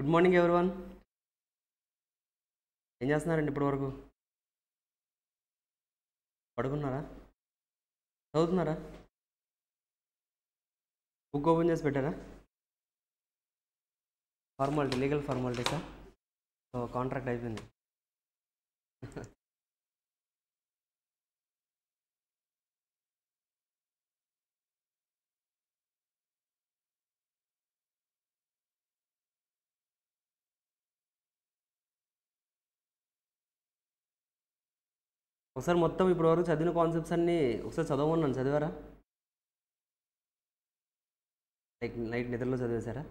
Good morning everyone. ఏం చేస్తున్నారండి ఇప్పటి వరకు? పడుకున్నారా? చదువుతున్నారా? బుక్ ఓపెన్ చేసి పెట్టారా? ఫార్మాలిటీ, లీగల్ ఫార్మాలిటీసా? సో కాంట్రాక్ట్ అయిపోయింది. ఒకసారి మొత్తం ఇప్పటి వరకు చదివిన కాన్సెప్ట్స్ అన్నీ ఒకసారి చదవమన్నాను, చదివారా? నైట్ నిద్రలో చదివేశారా?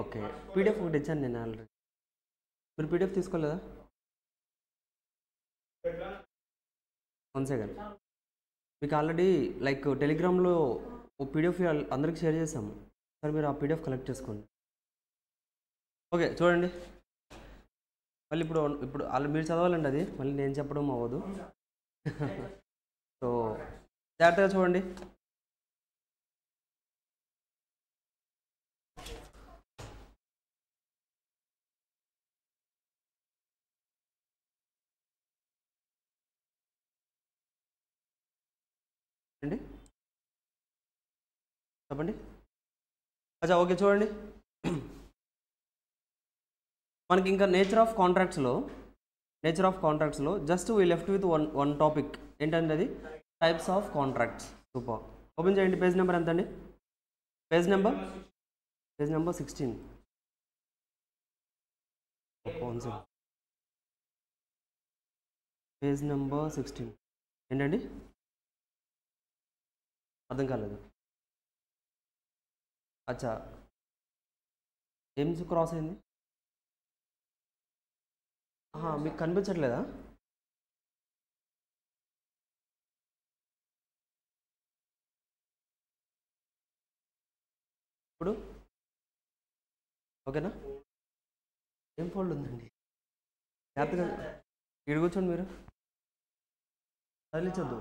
ఓకే, పీడిఎఫ్ ఒకటి ఇచ్చాను నేను ఆల్రెడీ. మీరు పీడిఎఫ్ తీసుకోలేదా? 1 సెకండ్. మీకు ఆల్రెడీ టెలిగ్రామ్లో ఒక పీడిఎఫ్ అందరికి షేర్ చేసాము. సరే మీరు ఆ పీడిఎఫ్ కలెక్ట్ చేసుకోండి. ఓకే చూడండి, మళ్ళీ ఇప్పుడు వాళ్ళు మీరు చదవాలండి, అది మళ్ళీ నేను చెప్పడం అవ్వదు. సో జాగ్రత్తగా చూడండి. అండి చెప్పండి. అచ్చా ఓకే చూడండి, మనకి ఇంకా నేచర్ ఆఫ్ కాంట్రాక్ట్స్లో just we left with one topic. ఏంటంటే అది types of contracts. Super. Open చేయండి. పేజ్ నెంబర్ ఎంత అండి? Page number 16. పేజ్ నెంబర్ 16 ఏంటండి? అర్థం కాలేదు. అచ్చా ఏం క్రాస్ అయింది? మీకు కనిపించట్లేదా? ఇప్పుడు ఓకేనా? ఏం ఫోల్డ్ ఉందండి? జాగ్రత్తగా ఇక్కడ కూర్చోండి, మీరు కదిలించొద్దు.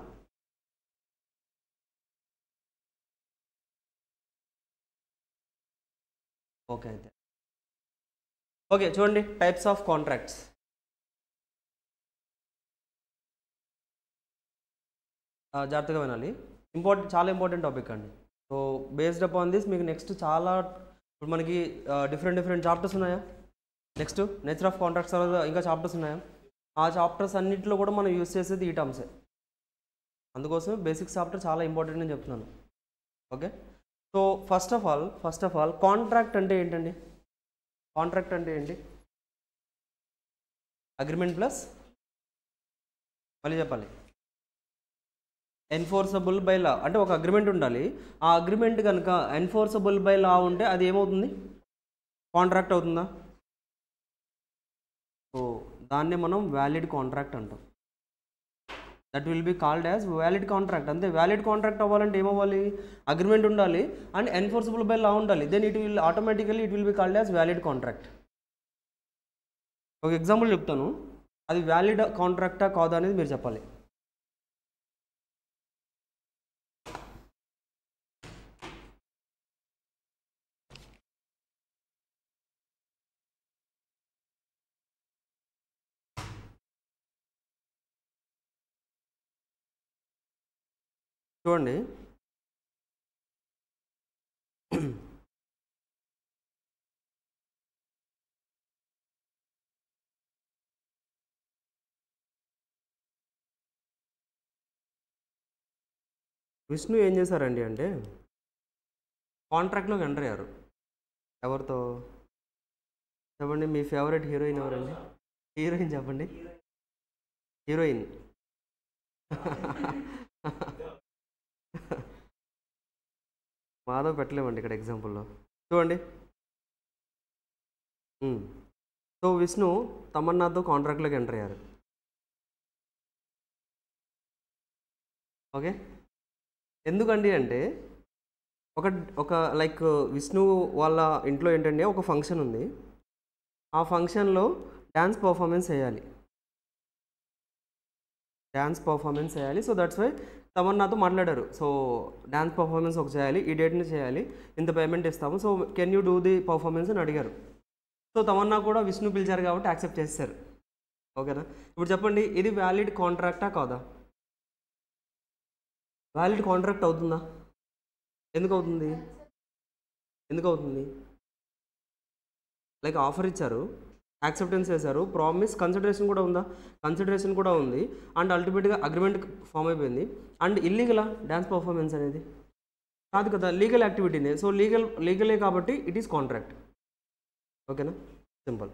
ఓకే అయితే ఓకే చూడండి, టైప్స్ ఆఫ్ కాంట్రాక్ట్స్. జాగ్రత్తగా వినాలి, చాలా ఇంపార్టెంట్ టాపిక్ అండి. సో బేస్డ్ అపాన్ దిస్ మీకు నెక్స్ట్ చాలా ఇప్పుడు మనకి డిఫరెంట్ చాప్టర్స్ ఉన్నాయా? నెక్స్ట్ నేచర్ ఆఫ్ కాంట్రాక్ట్స్ తర్వాత ఇంకా చాప్టర్స్ ఉన్నాయా? ఆ చాప్టర్స్ అన్నింటిలో కూడా మనం యూస్ చేసేది ఈ టర్మ్సే. అందుకోసమే బేసిక్స్ చాప్టర్ చాలా ఇంపార్టెంట్ అని చెప్తున్నాను. Okay, so first of all contract అంటే ఏంటండి? కాంట్రాక్ట్ అంటే ఏంటి? అగ్రిమెంట్ ప్లస్ మళ్ళీ చెప్పాలి, ఎన్ఫోర్సబుల్ బై లా. అంటే ఒక అగ్రిమెంట్ ఉండాలి, ఆ అగ్రిమెంట్ కనుక ఎన్ఫోర్సబుల్ బై లా ఉంటే అది ఏమవుతుంది? కాంట్రాక్ట్ అవుతుందా? సో దాన్నే మనం వ్యాలిడ్ కాంట్రాక్ట్ అంటాం. That will be called as valid contract. అంతే, వ్యాలిడ్ కాంట్రాక్ట్ అవ్వాలంటే ఏమవ్వాలి? అగ్రిమెంట్ ఉండాలి అండ్ ఎన్ఫోర్సబుల్ బై లా ఉండాలి. Then it will be called as valid contract. ఒక ఎగ్జాంపుల్ చెప్తాను, అది వ్యాలిడ్ కాంట్రాక్టా కాదా అనేది మీరు చెప్పాలి. చూడండి, విష్ణు ఏం చేశారండి అంటే కాంట్రాక్ట్లోకి ఎంటర్ అయ్యారు. ఎవరితో చెప్పండి? మీ ఫేవరెట్ హీరోయిన్ ఎవరండి? హీరోయిన్ చెప్పండి. హీరోయిన్ మాధవ్ పెట్టలేమండి ఇక్కడ ఎగ్జాంపుల్లో. చూడండి, సో విష్ణు తమన్నాతో కాంట్రాక్ట్లోకి ఎంటర్ అయ్యారు. ఓకే, ఎందుకండి అంటే ఒక విష్ణు వాళ్ళ ఇంట్లో ఏంటంటే ఒక ఫంక్షన్ ఉంది, ఆ ఫంక్షన్లో డ్యాన్స్ పర్ఫార్మెన్స్ చేయాలి. డ్యాన్స్ పర్ఫార్మెన్స్ చేయాలి. సో దట్స్ వై తమన్నాతో మాట్లాడారు. సో డ్యాన్స్ పర్ఫార్మెన్స్ ఒక చేయాలి, ఈ డేట్ని చేయాలి, ఇంత పేమెంట్ ఇస్తాము, so can you do the performance అని అడిగారు. సో తమన్నా కూడా విష్ణు పిలిచారు కాబట్టి యాక్సెప్ట్ చేశారు. ఓకేనా? ఇప్పుడు చెప్పండి, ఇది వ్యాలిడ్ కాంట్రాక్టా కాదా? వ్యాలిడ్ కాంట్రాక్ట్ అవుతుందా? ఎందుకు అవుతుంది? ఎందుకు అవుతుంది? లైక్ ఆఫర్ ఇచ్చారు, యాక్సెప్టెన్స్ చేశారు, ప్రామిస్, కన్సిడరేషన్ కూడా ఉందా? కన్సిడరేషన్ కూడా ఉంది, అండ్ అల్టిమేట్గా అగ్రిమెంట్ ఫామ్ అయిపోయింది. అండ్ ఇల్లీగలా డ్యాన్స్ పర్ఫార్మెన్స్ అనేది? కాదు కదా, లీగల్ యాక్టివిటీనే. సో లీగలే కాబట్టి ఇట్ ఈస్ కాంట్రాక్ట్. ఓకేనా? సింపుల్.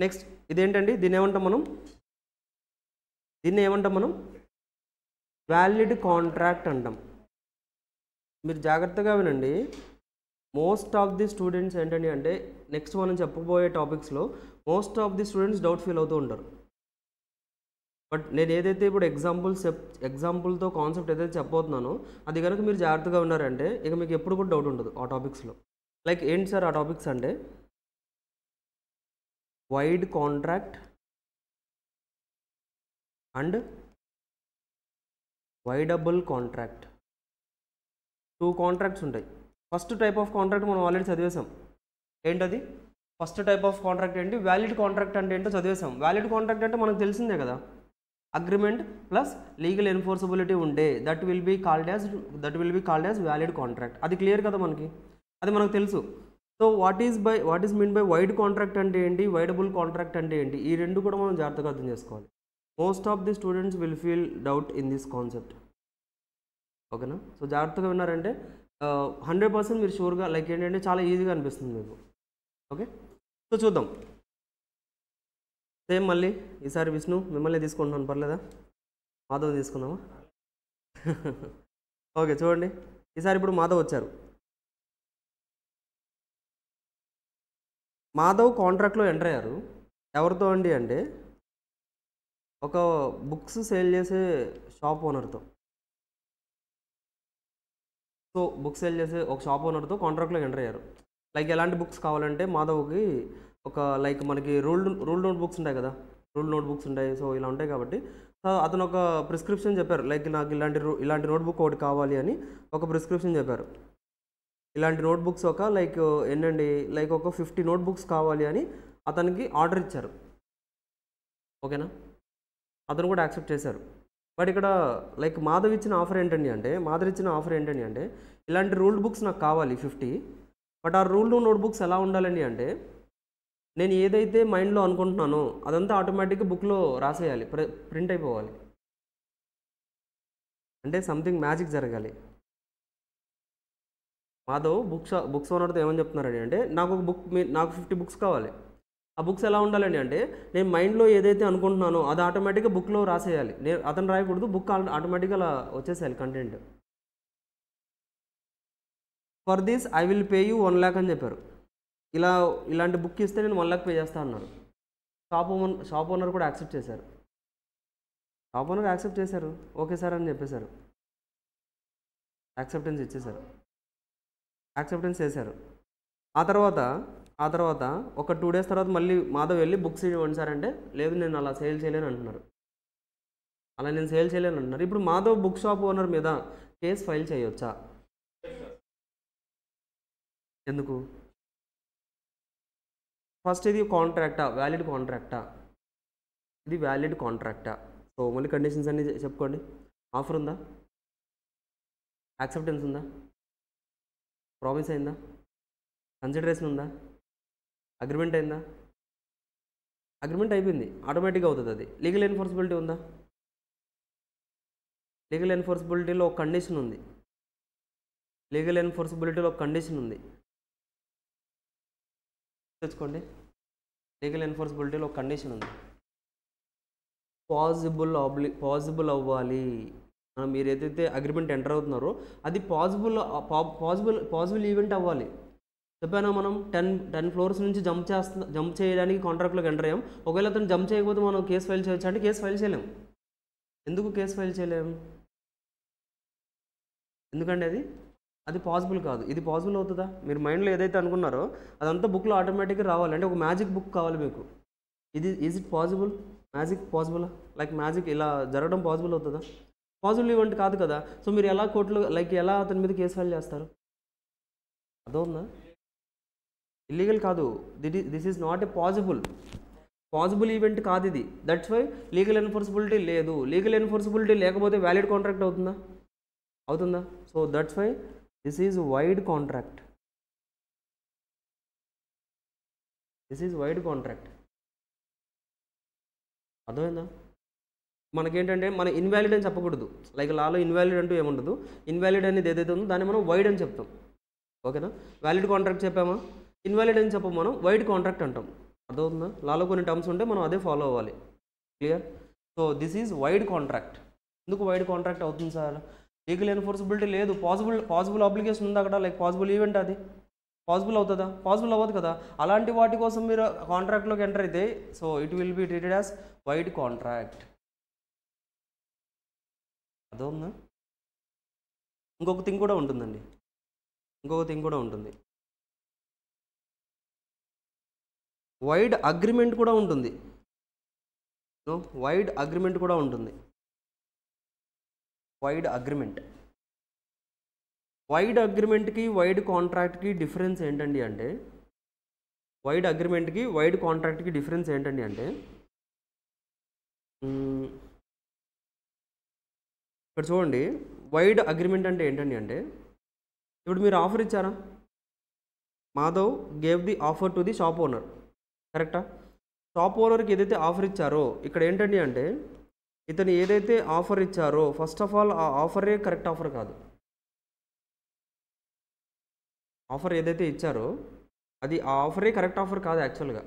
నెక్స్ట్ ఇదేంటండి, దీన్ని ఏమంటాం మనం? వ్యాలిడ్ కాంట్రాక్ట్ అంటాం. మీరు జాగ్రత్తగా వినండి. మోస్ట్ ఆఫ్ ది స్టూడెంట్స్ ఏంటండి అంటే, నెక్స్ట్ మనం చెప్పబోయే టాపిక్స్లో most of the students doubt feel అవుతూ ఉంటారు. బట్ నేను ఏదైతే ఇప్పుడు ఎగ్జాంపుల్తో కాన్సెప్ట్ ఏదైతే చెప్పబోతున్నానో అది కనుక మీరు జాగ్రత్తగా ఉన్నారంటే ఇక మీకు ఎప్పుడు కూడా డౌట్ ఉండదు ఆ టాపిక్స్లో. లైక్ ఏంటి సార్ ఆ టాపిక్స్ అంటే, void contract and voidable contract. 2 contracts ఉంటాయి. ఫస్ట్ టైప్ ఆఫ్ కాంట్రాక్ట్ మనం ఆల్రెడీ చదివేసాం. ఏంటది? ఫస్ట్ టైప్ ఆఫ్ కాంట్రాక్ట్ ఏంటి? వ్యాలిడ్ కాంట్రాక్ట్ అంటే ఏంటో చదివేసాం. వ్యాలిడ్ కాంట్రాక్ట్ అంటే మనకు తెలిసిందే కదా, అగ్రిమెంట్ ప్లస్ లీగల్ ఎన్ఫోర్సబిలిటీ ఉండే that will be called as valid contract. అది క్లియర్ కదా మనకి, అది మనకు తెలుసు. So what is mean by void contract అంటే ఏంటి, వైడబుల్ కాంట్రాక్ట్ అంటే ఏంటి, ఈ రెండు కూడా మనం జాగ్రత్తగా అర్థం చేసుకోవాలి. Most of the students will feel doubt in this concept. ఓకేనా? సో జాగ్రత్తగా విన్నారంటే 100% మీరు షూర్గా లైక్ ఏంటంటే చాలా ఈజీగా అనిపిస్తుంది మీకు. ఓకే, సో చూద్దాం. సేమ్ మళ్ళీ ఈసారి విష్ణు మిమ్మల్ని తీసుకుంటున్నాను, పర్లేదా? మాధవ్ తీసుకుందామా? ఓకే, చూడండి ఈసారి ఇప్పుడు మాధవ్ వచ్చారు. మాధవ్ కాంట్రాక్ట్లో ఎంటర్ అయ్యారు. ఎవరితో అండి అంటే, ఒక బుక్స్ సేల్ చేసే షాప్ ఓనర్తో. సో బుక్స్ సేల్ చేసే ఒక షాప్ ఓనర్తో కాంట్రాక్ట్లో ఎంటర్ అయ్యారు. లైక్ ఎలాంటి బుక్స్ కావాలంటే మాధవ్కి ఒక లైక్ మనకి రూల్ నోట్ బుక్స్ ఉంటాయి కదా, రూల్ నోట్ బుక్స్ ఉంటాయి. సో ఇలా ఉంటాయి కాబట్టి సో అతను ఒక ప్రిస్క్రిప్షన్ చెప్పారు, లైక్ నాకు ఇలాంటి నోట్బుక్ ఒకటి కావాలి అని ఒక ప్రిస్క్రిప్షన్ చెప్పారు. ఇలాంటి నోట్బుక్స్ ఒక లైక్ ఏంటండి, లైక్ ఒక 50 నోట్బుక్స్ కావాలి అని అతనికి ఆర్డర్ ఇచ్చారు. ఓకేనా? అతను కూడా యాక్సెప్ట్ చేశారు. బట్ ఇక్కడ లైక్ మాధవ్ ఇచ్చిన ఆఫర్ ఏంటండి అంటే, ఇలాంటి రూల్డ్ బుక్స్ నాకు కావాలి 50. బట్ ఆ రూల్డ్ నోట్బుక్స్ ఎలా ఉండాలండి అంటే, నేను ఏదైతే మైండ్లో అనుకుంటున్నానో అదంతా ఆటోమేటిక్గా బుక్లో రాసేయాలి, ప్రింట్ అయిపోవాలి. అంటే సంథింగ్ మ్యాజిక్ జరగాలి. మాధవ్ బుక్స్ ఓనర్తో ఏమని చెప్తున్నారండి అంటే, నాకు 50 బుక్స్ కావాలి. ఆ బుక్స్ ఎలా ఉండాలండి అంటే, నేను మైండ్లో ఏదైతే అనుకుంటున్నానో అది ఆటోమేటిక్గా బుక్లో రాసేయాలి. అతను రాయకూడదు, బుక్ ఆటోమేటిక్గా అలా వచ్చేసేయాలి content. For this I will pay you 1 lakh అని చెప్పారు. ఇలాంటి బుక్ ఇస్తే నేను 1 lakh పే చేస్తా అన్నారు. షాప్ ఓనర్ కూడా యాక్సెప్ట్ చేశారు. ఓకే సార్ అని చెప్పేశారు. యాక్సెప్టెన్స్ చేశారు. ఆ తర్వాత ఒక 2 days తర్వాత మళ్ళీ మాధవ్ వెళ్ళి బుక్స్ ఇవ్వండి సార్ అంటే, లేదు నేను అలా సేల్ చేయలేను అంటున్నారు. ఇప్పుడు మాధవ్ బుక్ షాప్ ఓనర్ మీద కేసు ఫైల్ చేయొచ్చా? ఎందుకు? ఫస్ట్ ఇది కాంట్రాక్టా, వ్యాలిడ్ కాంట్రాక్టా? ఇది వ్యాలిడ్ కాంట్రాక్టా? సో మళ్ళీ కండిషన్స్ అన్నీ చెప్పుకోండి. ఆఫర్ ఉందా? యాక్సెప్టెన్స్ ఉందా? ప్రామిస్ అయిందా? కన్సిడరేషన్ ఉందా? అగ్రిమెంట్ అయిందా? అగ్రిమెంట్ అయిపోయింది, ఆటోమేటిక్గా అవుతుంది. అది లీగల్ ఎన్ఫోర్సబిలిటీ ఉందా? లీగల్ ఎన్ఫోర్సబిలిటీలో ఒక కండిషన్ ఉంది. తెచ్చుకోండి. లీగల్ ఎన్ఫోర్సబిలిటీలో ఒక కండిషన్ ఉంది. పాసిబుల్ అవ్వాలి. మీరు ఏదైతే అగ్రిమెంట్ ఎంటర్ అవుతున్నారో అది పాసిబుల్ ఈవెంట్ అవ్వాలి. చెప్పానా మనం 10 floors నుంచి జంప్ చేయడానికి కాంట్రాక్ట్లోకి ఎంటర్ అయ్యాం. ఒకవేళ అతను జంప్ చేయకపోతే మనం కేసు ఫైల్ చేయొచ్చు అంటే కేసు ఫైల్ చేయలేం. ఎందుకు కేసు ఫైల్ చేయలేం? ఎందుకంటే అది పాసిబుల్ కాదు. ఇది పాసిబుల్ అవుతుందా? మీరు మైండ్లో ఏదైతే అనుకున్నారో అదంతా బుక్లో ఆటోమేటిక్గా రావాలి. అంటే ఒక మ్యాజిక్ బుక్ కావాలి మీకు. Is it possible? Magic possible? Like magic ఇలా జరగడం పాసిబుల్ అవుతుందా? పాసిబుల్ ఈవెంట్ కాదు కదా. సో మీరు ఎలా కోర్టులో లైక్ ఎలా అతని మీద కేసు ఫైల్ చేస్తారు? అదవుందా? ఇల్లీగల్ కాదు. This is not a possible event కాదు ఇది. దట్స్ వై లీగల్ ఎన్ఫోర్సిబిలిటీ లేదు. లీగల్ ఎన్ఫోర్సిబిలిటీ లేకపోతే వ్యాలిడ్ కాంట్రాక్ట్ అవుతుందా? So that's why this is void contract. అర్థమైందా? మనకేంటంటే మన ఇన్వాలిడ్ అని చెప్పకూడదు. లైక్ లాలో ఇన్వాలిడ్ అంటూ ఏముండదు. ఇన్వాలిడ్ అనేది ఏదైతే ఉందో దాన్ని మనం వైడ్ అని చెప్తాం. ఓకేనా? వ్యాలిడ్ కాంట్రాక్ట్ చెప్పామా, ఇన్వాలిడ్ అని చెప్పం, మనం వైడ్ కాంట్రాక్ట్ అంటాం. అర్థమవుతుందా? లాలో కొన్ని టర్మ్స్ ఉంటే మనం అదే ఫాలో అవ్వాలి. Clear? So this is void contract. ఎందుకు వైడ్ కాంట్రాక్ట్ అవుతుంది సార్? లీగల్ ఎన్ఫోర్సిబిలిటీ లేదు. పాసిబుల్ అప్లికేషన్ ఉంది అక్కడ, లైక్ పాసిబుల్ ఈవెంట్. అది పాసిబుల్ అవుతుందా? పాసిబుల్ అవ్వదు కదా. అలాంటి వాటి కోసం మీరు కాంట్రాక్ట్లోకి ఎంటర్ అయితే so it will be treated as void contract. అర్థమవుతుందా? ఇంకొక థింగ్ కూడా ఉంటుందండి. వైడ్ అగ్రిమెంట్ కూడా ఉంటుంది. వైడ్ అగ్రిమెంట్కి వైడ్ కాంట్రాక్ట్కి డిఫరెన్స్ ఏంటండి అంటే ఇక్కడ చూడండి. వైడ్ అగ్రిమెంట్ అంటే ఏంటండి అంటే ఇప్పుడు మీరు ఆఫర్ ఇచ్చారా? Madhav gave the offer to the shop owner. కరెక్టా? షాప్ ఓనర్కి ఏదైతే ఆఫర్ ఇచ్చారో ఇక్కడ ఏంటండి అంటే ఇతను ఏదైతే ఆఫర్ ఇచ్చారో ఫస్ట్ ఆఫ్ ఆల్ ఆ ఆఫరే కరెక్ట్ ఆఫర్ కాదు. ఆఫర్ ఏదైతే ఇచ్చారో అది ఆ ఆఫరే కరెక్ట్ ఆఫర్ కాదు యాక్చువల్గా.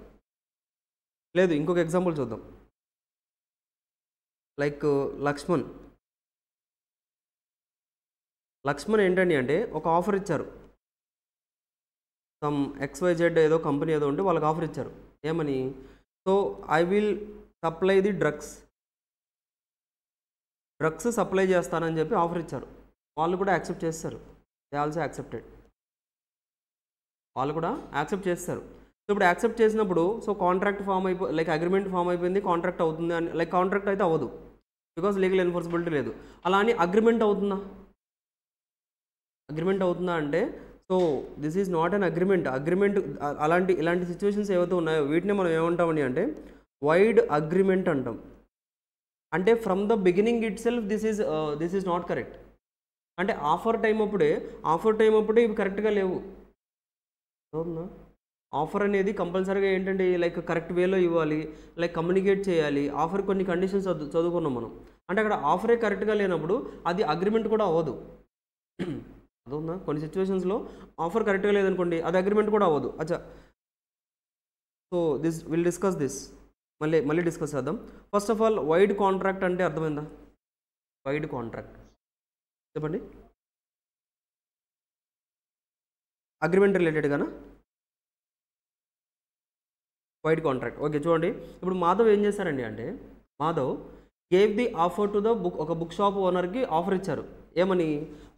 లేదు, ఇంకొక ఎగ్జాంపుల్ చూద్దాం. లైక్ లక్ష్మణ్ ఏంటండి అంటే ఒక ఆఫర్ ఇచ్చారు. సమ్ XYZ ఏదో కంపెనీ ఏదో ఉంటే వాళ్ళకి ఆఫర్ ఇచ్చారు. ఏమని? So I will supply the drugs supply చేస్తానని చెప్పి ఆఫర్ ఇచ్చారు. వాళ్ళు కూడా యాక్సెప్ట్ చేస్తారు. They also accepted. వాళ్ళు కూడా యాక్సెప్ట్ చేస్తారు. సో ఇప్పుడు యాక్సెప్ట్ చేసినప్పుడు so contract like agreement form అయిపోయింది. కాంట్రాక్ట్ అవుతుంది అని లైక్ కాంట్రాక్ట్ అయితే అవ్వదు, బికాజ్ లీగల్ ఎన్ఫోర్సిబిలిటీ లేదు. అలా అని అగ్రిమెంట్ అవుతుందా అంటే so this is not an agreement. ఇలాంటి సిచ్యువేషన్స్ ఏవైతే ఉన్నాయో వీటిని మనం ఏమంటామని అంటే వైడ్ అగ్రిమెంట్ అంటాం. అంటే from the beginning it self this is not correct. అంటే ఆఫర్ టైం అప్పుడే ఇవి కరెక్ట్గా లేవు. అవునా? ఆఫర్ అనేది కంపల్సరీగా ఏంటంటే లైక్ కరెక్ట్ వేలో ఇవ్వాలి, లైక్ కమ్యూనికేట్ చేయాలి. ఆఫర్ కొన్ని కండిషన్స్ చదువుకున్నాం మనం. అంటే అక్కడ ఆఫరే కరెక్ట్గా లేనప్పుడు అది అగ్రిమెంట్ కూడా అవ్వదు. అదవునా? కొన్ని సిచ్యువేషన్స్లో ఆఫర్ కరెక్ట్గా లేదనుకోండి అది అగ్రిమెంట్ కూడా అవ్వదు. అచ్చా, సో విల్ డిస్కస్ దిస్. మళ్ళీ డిస్కస్ చేద్దాం. First of all void contract అంటే అర్థమైందా? వైడ్ కాంట్రాక్ట్ చెప్పండి. అగ్రిమెంట్ రిలేటెడ్గానా? Void contract. ఓకే, చూడండి. ఇప్పుడు మాధవ్ ఏం చేశారండి అంటే Madhav gave the offer to the ఒక బుక్ షాప్ ఓనర్కి ఆఫర్ ఇచ్చారు. ఏమని?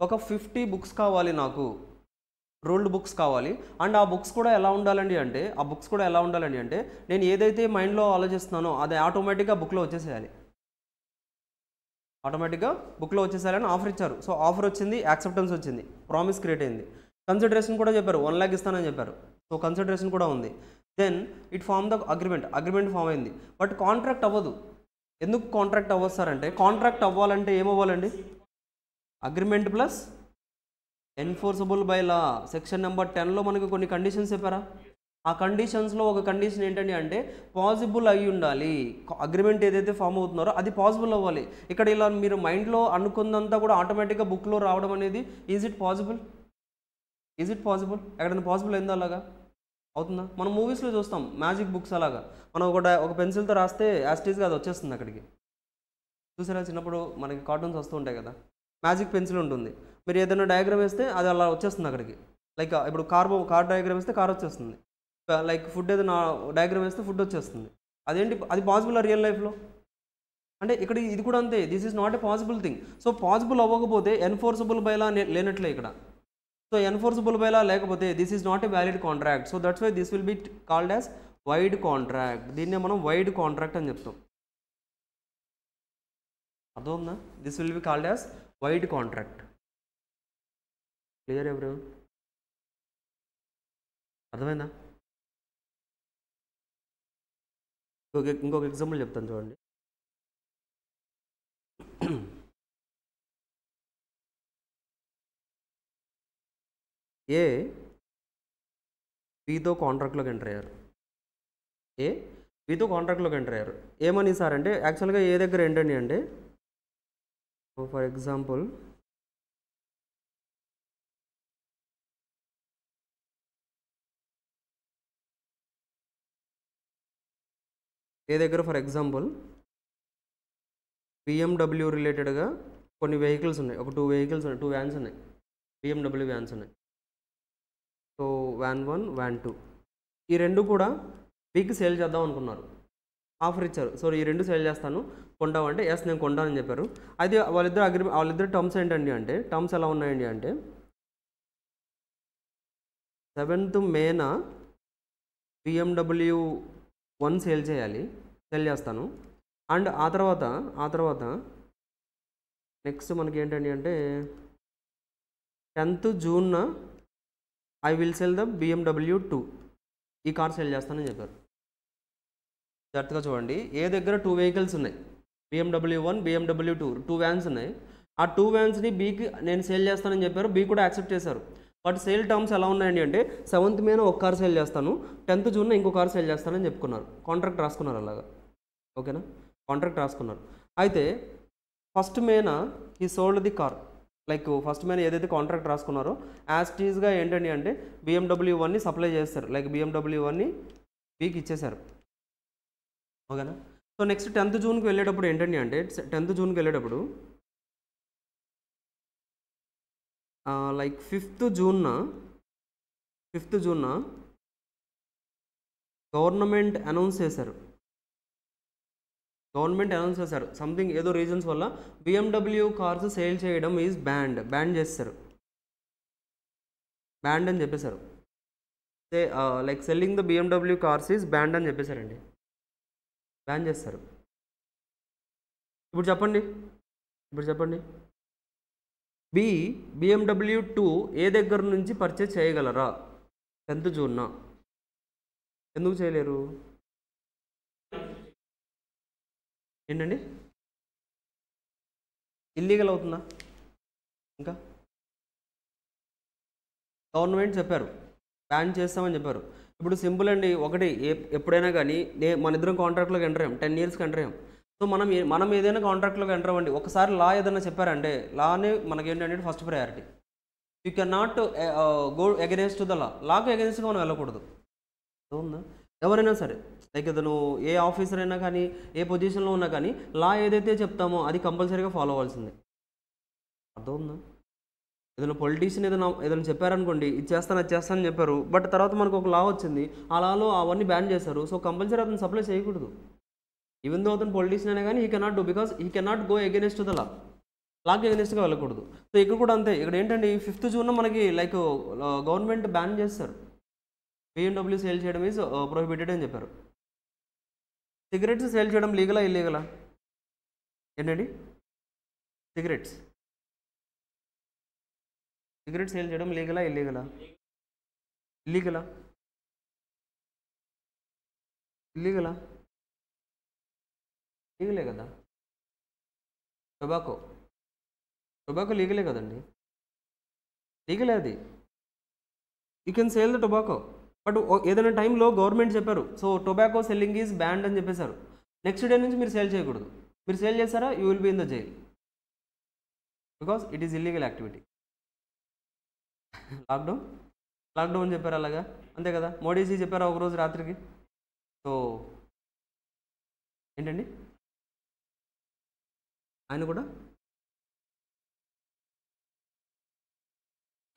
ఒక 50 బుక్స్ కావాలి, నాకు రూల్డ్ బుక్స్ కావాలి. అండ్ ఆ బుక్స్ కూడా ఎలా ఉండాలండి అంటే నేను ఏదైతే మైండ్లో ఆలోచిస్తున్నానో అది ఆటోమేటిక్గా బుక్లో వచ్చేసేయాలని ఆఫర్ ఇచ్చారు. సో ఆఫర్ వచ్చింది, యాక్సెప్టెన్స్ వచ్చింది, ప్రామిస్ క్రియేట్ అయింది. కన్సిడరేషన్ కూడా చెప్పారు, 1 lakh ఇస్తానని చెప్పారు. సో కన్సిడరేషన్ కూడా ఉంది. Then it form the agreement form అయింది. బట్ కాంట్రాక్ట్ అవ్వదు. ఎందుకు కాంట్రాక్ట్ అవ్వస్తారంటే కాంట్రాక్ట్ అవ్వాలంటే ఏమవ్వాలండి? Agreement plus enforceable by law. Section number 10లో మనకు కొన్ని కండిషన్స్ చెప్పారా? ఆ కండిషన్స్లో ఒక కండిషన్ ఏంటండి అంటే పాసిబుల్ అయి ఉండాలి. అగ్రిమెంట్ ఏదైతే ఫామ్ అవుతున్నారో అది పాసిబుల్ అవ్వాలి. ఇక్కడ ఇలా మీరు మైండ్లో అనుకున్నంతా కూడా ఆటోమేటిక్గా బుక్లో రావడం అనేది ఈజ్ ఇట్ పాసిబుల్? ఎక్కడైనా పాసిబుల్ అయిందా? అలాగా అవుతుందా? మనం మూవీస్లో చూస్తాం మ్యాజిక్ బుక్స్. అలాగా మనం ఒక పెన్సిల్తో రాస్తే యాస్టీస్గా అది వచ్చేస్తుంది అక్కడికి. చూసారా? చిన్నప్పుడు మనకి కార్టూన్స్ వస్తూ ఉంటాయి కదా, మ్యాజిక్ పెన్సిల్ ఉంటుంది. మీరు ఏదైనా డయాగ్రామ్ వేస్తే అది అలా వచ్చేస్తుంది అక్కడికి. లైక్ ఇప్పుడు కార్ డయాగ్రామ్ వేస్తే కార్ వచ్చేస్తుంది. లైక్ ఫుడ్ ఏదైనా డయాగ్రామ్ వేస్తే ఫుడ్ వచ్చేస్తుంది. అదేంటి? అది పాసిబుల్ రియల్ లైఫ్లో? అంటే ఇక్కడ ఇది కూడా అంతే. This is not a possible thing. So possible అవ్వకపోతే ఎన్ఫోర్సబుల్ బై లా లేనట్లే ఇక్కడ. సో ఎన్ఫోర్సబుల్ బై లా లేకపోతే this is not a valid contract. So that's why this will be called as void contract. దీన్నే మనం void contract అని చెప్తాం. అర్థమవుతుందా? This will be called as void contract. Clear ఎవరు? అర్థమైందా? ఇంకొక ఎగ్జాంపుల్ చెప్తాను చూడండి. ఏ వీతో కాంట్రాక్ట్లోకి ఎంటర్ అయ్యారు. ఏ వీతో కాంట్రాక్ట్లోకి ఎంటర్ అయ్యారు. ఏమని సార్ అంటే యాక్చువల్గా ఏ దగ్గర ఏంటండి అంటే ఫర్ ఎగ్జాంపుల్ ఏ దగ్గర ఫర్ ఎగ్జాంపుల్ BMW రిలేటెడ్గా కొన్ని వెహికల్స్ ఉన్నాయి. ఒక 2 వెహికల్స్ ఉన్నాయి, 2 వ్యాన్స్ ఉన్నాయి, BMW వ్యాన్స్ ఉన్నాయి. సో వ్యాన్ 1 వ్యాన్ 2 ఈ రెండు కూడా బీకి సేల్ చేద్దాం అనుకున్నారు. ఆఫర్ ఇచ్చారు. సో ఈ రెండు సేల్ చేస్తాను, కొంటామంటే ఎస్ నేను కొంటానని చెప్పారు. అయితే వాళ్ళిద్దరు టర్మ్స్ ఏంటండి అంటే టర్మ్స్ ఎలా ఉన్నాయండి అంటే 7th మేన BMW 1 సేల్ చేస్తాను. అండ్ ఆ తర్వాత నెక్స్ట్ మనకి ఏంటండి అంటే 10th June I will sell the BMW 2 ఈ కార్ సేల్ చేస్తానని చెప్పారు. జాగ్రత్తగా చూడండి. ఏ దగ్గర 2 వెహికల్స్ ఉన్నాయి, BMW 1 BMW 2 వ్యాన్స్ ఉన్నాయి. ఆ 2 వ్యాన్స్ని బీకి నేను సేల్ చేస్తానని చెప్పారు. బీ కూడా యాక్సెప్ట్ చేశారు. బట్ సేల్ టర్మ్స్ ఎలా ఉన్నాయండి అంటే 7th మేన ఒక కార్ సేల్ చేస్తాను, 10th జూన్ ఇంకో కార్ సేల్ చేస్తానని చెప్పుకున్నారు. కాంట్రాక్ట్ రాసుకున్నారు అలాగా. ఓకేనా? కాంట్రాక్ట్ రాసుకున్నారు. అయితే 1st మేన ఈ sold the car. Like 1st మేన ఏదైతే కాంట్రాక్ట్ రాసుకున్నారో యాజ్ టీజ్గా ఏంటండి అంటే BMW 1ని సప్లై చేస్తారు. లైక్ BMW 1ని బీకి ఇచ్చేశారు. ఓకేనా? సో నెక్స్ట్ 10th జూన్కి వెళ్ళేటప్పుడు ఏంటండి అంటే 10th జూన్కి వెళ్ళేటప్పుడు లైక్ 5th జూన్న గవర్నమెంట్ అనౌన్స్ చేశారు. సంథింగ్ ఏదో రీజన్స్ వల్ల BMW కార్స్ సేల్ చేయడం ఈజ్ బ్యాన్ చేస్తారు. బ్యాండ్ అని చెప్పేశారు. Like selling the BMW cars is band అని చెప్పేశారండి. బ్యాన్ చేస్తారు. ఇప్పుడు చెప్పండి BMW 2 ఏ దగ్గర నుంచి పర్చేజ్ చేయగలరా? 10th జూన్న. ఎందుకు చేయలేరు? ఏంటండి? ఇల్లీగల్ అవుతుందా? ఇంకా గవర్నమెంట్ చెప్పారు బ్యాన్ చేస్తామని చెప్పారు. ఇప్పుడు సింపుల్ అండి. ఒకటి ఎప్పుడైనా కానీ మన ఇద్దరం కాంట్రాక్ట్లోకి ఎంటర్ అయ్యాం, 10 yearsకి ఎంటర్ అయ్యాం. సో మనం ఏదైనా కాంట్రాక్ట్లోకి ఎంటర్ అవ్వండి. ఒకసారి లా ఏదైనా చెప్పారంటే లానే మనకేంటంటే first priority. You can not go against the లాకు అగెనెస్ట్గా మనం వెళ్ళకూడదు. అవునా? ఎవరైనా సరే లైక్ ఇతను ఏ ఆఫీసర్ అయినా కానీ ఏ పొజిషన్లో ఉన్నా కానీ లా ఏదైతే చెప్తామో అది కంపల్సరీగా ఫాలో అవ్వాల్సిందే. అర్థమవుతుందా? ఏదైనా పొలిటీషియన్ ఏదైనా చెప్పారనుకోండి, ఇది చేస్తాను అది చేస్తానని చెప్పారు. బట్ తర్వాత మనకు ఒక లా వచ్చింది, ఆ లాలో అవన్నీ బ్యాన్ చేశారు. సో కంపల్సరీ అతను సప్లై చేయకూడదు. ఈవెన్ దో అతను పొలిటీషియన్ అయినా కానీ he cannot do, because he cannot go against the లాకి అగెనెస్ట్గా వెళ్ళకూడదు. సో ఇక్కడ కూడా అంతే. ఇక్కడ ఏంటంటే 5th జూన్ మనకి లైక్ గవర్నమెంట్ బ్యాన్ చేస్తారు. BMW సేల్ చేయడం ఈజ్ ప్రొహిబిటెడ్ అని చెప్పారు. సిగరెట్స్ సేల్ చేయడం లీగలా ఇల్లీగలా? ఏంటండి? సిగరెట్స్ సేల్ చేయడం లీగలా ఇల్లీగలా? ఇల్లీగలా? లీగలే కదా. టొబాకో లీగలే కదండి. లీగలే అది. You can sale the tobacco. But ఏదైనా టైంలో గవర్నమెంట్ చెప్పారు, so tobacco selling is band అని చెప్పేశారు. నెక్స్ట్ డే నుంచి మీరు సేల్ చేయకూడదు. మీరు సేల్ చేస్తారా, you will be in the jail, because it is illegal activity. Lockdown చెప్పారు అలాగా, అంతే కదా. మోడీజీ చెప్పారా ఒకరోజు రాత్రికి. సో ఏంటండి, ఆయన కూడా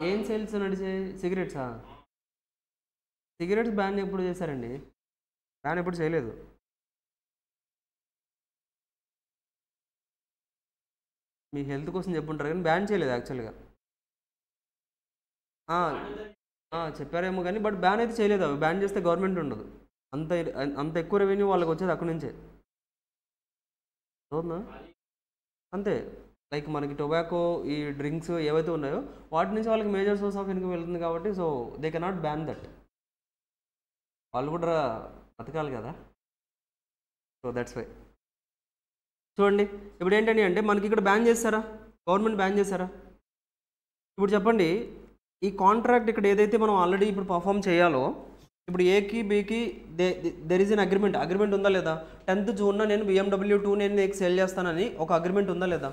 ఏం సేల్స్ నడిచే? సిగరెట్స్ బ్యాన్ ఎప్పుడు చేశారండి? బ్యాన్ ఎప్పుడు చేయలేదు. మీ హెల్త్ కోసం చెప్పుంటారు కానీ బ్యాన్ చేయలేదు యాక్చువల్గా. చెప్పారేమో కానీ బట్ బ్యాన్ అయితే చేయలేదు. అవి బ్యాన్ చేస్తే గవర్నమెంట్ ఉండదు. అంత ఎక్కువ రెవెన్యూ వాళ్ళకి వచ్చేది అక్కడి నుంచే. అవునా? అంతే. లైక్ మనకి టొబాకో, ఈ డ్రింక్స్ ఏవైతే ఉన్నాయో వాటి నుంచి వాళ్ళకి మేజర్ సోర్స్ ఆఫ్ ఇన్కమ్ వెళ్తుంది కాబట్టి so they cannot ban that. వాళ్ళు కూడా బతకాలి కదా. So that's why. చూడండి ఇప్పుడు ఏంటండి అంటే మనకి ఇక్కడ బ్యాన్ చేస్తారా, గవర్నమెంట్ బ్యాన్ చేస్తారా? ఇప్పుడు చెప్పండి, ఈ కాంట్రాక్ట్ ఇక్కడ ఏదైతే మనం ఆల్రెడీ ఇప్పుడు పర్ఫామ్ చేయాలో, ఇప్పుడు ఏకి బీకి దెర్ ఈజ్ అన్ అగ్రిమెంట్ ఉందా లేదా? 10th జూన్న నేను BMW 2 నేను నీకు సేల్ చేస్తానని ఒక అగ్రిమెంట్ ఉందా లేదా?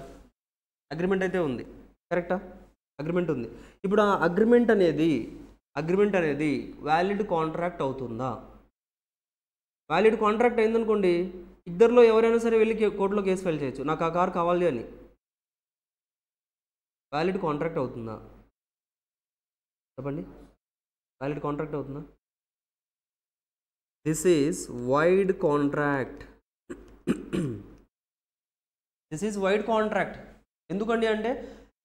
అగ్రిమెంట్ అయితే ఉంది, కరెక్టా? అగ్రిమెంట్ ఉంది. ఇప్పుడు ఆ అగ్రిమెంట్ అనేది వ్యాలిడ్ కాంట్రాక్ట్ అవుతుందా? వ్యాలిడ్ కాంట్రాక్ట్ అయిందనుకోండి, ఇద్దరిలో ఎవరైనా సరే వెళ్ళి కోర్టులో కేసు ఫైల్ చేయొచ్చు, నాకు ఆ కార్ కావాలి అని. వ్యాలిడ్ కాంట్రాక్ట్ అవుతుందా చెప్పండి? వ్యాలిడ్ కాంట్రాక్ట్ అవుతుందా? This is void contract. This is void contract. ఎందుకండి అంటే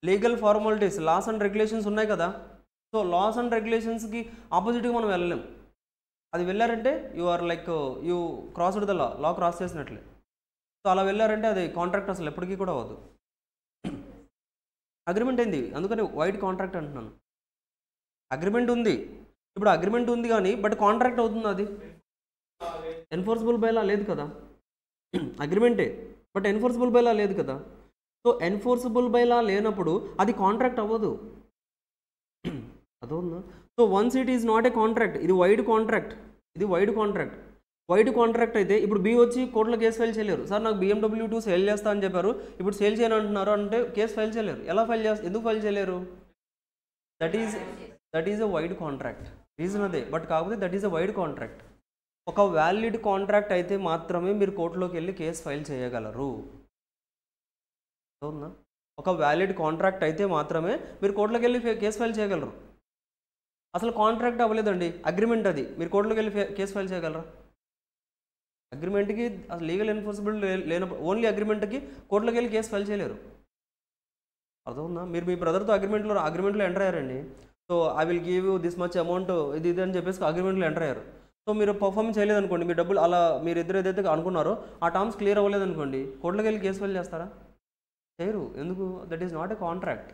legal formalities, laws and regulations ఉన్నాయి కదా. సో లాస్ అండ్ రెగ్యులేషన్స్కి ఆపోజిట్గా మనం వెళ్ళలేం. అది వెళ్ళారంటే you are like you crossed the law cross చేసినట్లే. సో అలా వెళ్ళారంటే అది కాంట్రాక్ట్ అసలు ఎప్పటికీ కూడా అవ్వదు. అగ్రిమెంట్ అయింది, అందుకని వైడ్ కాంట్రాక్ట్ అంటున్నాను. అగ్రిమెంట్ ఉంది, ఇప్పుడు అగ్రిమెంట్ ఉంది కానీ బట్ కాంట్రాక్ట్ అవుతుంది, అది ఎన్ఫోర్సబుల్ బై లా లేదు కదా. అగ్రిమెంటే బట్ ఎన్ఫోర్సబుల్ బై లా లేదు కదా. సో ఎన్ఫోర్సబుల్ బై లా లేనప్పుడు అది కాంట్రాక్ట్ అవ్వదు. అదవునా? So once it is not a contract, ఇది వైడ్ కాంట్రాక్ట్. వైడ్ కాంట్రాక్ట్ అయితే ఇప్పుడు బి వచ్చి కోర్టులో కేసు ఫైల్ చేయలేరు. సార్ నాకు BMW 2 సేల్ చేస్తా అని చెప్పారు, ఇప్పుడు సేల్ చేయను అంటున్నారు అంటే కేసు ఫైల్ చేయలేరు. ఎలా ఫైల్ చేస్తారు? ఎందుకు ఫైల్ చేయలేరు? That is a void contract. Reason అదే, బట్ కాకపోతే that is a void contract. ఒక వ్యాలిడ్ కాంట్రాక్ట్ అయితే మాత్రమే మీరు కోర్టులోకి వెళ్ళి కేసు ఫైల్ చేయగలరు. అవునా? ఒక వ్యాలిడ్ కాంట్రాక్ట్ అయితే మాత్రమే మీరు కోర్టులోకి వెళ్ళి కేసు ఫైల్ చేయగలరు. అసలు కాంట్రాక్ట్ అవ్వలేదండి, అగ్రిమెంట్, అది మీరు కోర్టులోకి వెళ్ళి కేసు ఫైల్ చేయగలరా? అగ్రిమెంట్కి అసలు లీగల్ ఎన్ఫోర్సబుల్ లేనప్పుడు ఓన్లీ అగ్రిమెంట్కి కోర్టులోకి వెళ్ళి కేసు ఫైల్ చేయలేరు. అర్థమవుతుందా? మీరు మీ బ్రదర్తో అగ్రిమెంట్లో ఎంటర్ అయ్యారండి. So I will give you this much amount ఇది అని చెప్పేసి అగ్రిమెంట్లో ఎంటర్ అయ్యారు. సో మీరు పర్ఫార్మ్ చేయలేదనుకోండి, మీ డబ్బులు అలా మీరు ఏదైతే అనుకున్నారో ఆ టర్మ్స్ క్లియర్ అవ్వలేదనుకోండి, కోర్టులోకి వెళ్ళి కేసు ఫైల్ చేస్తారా? చేయరు. ఎందుకు? That is not a contract.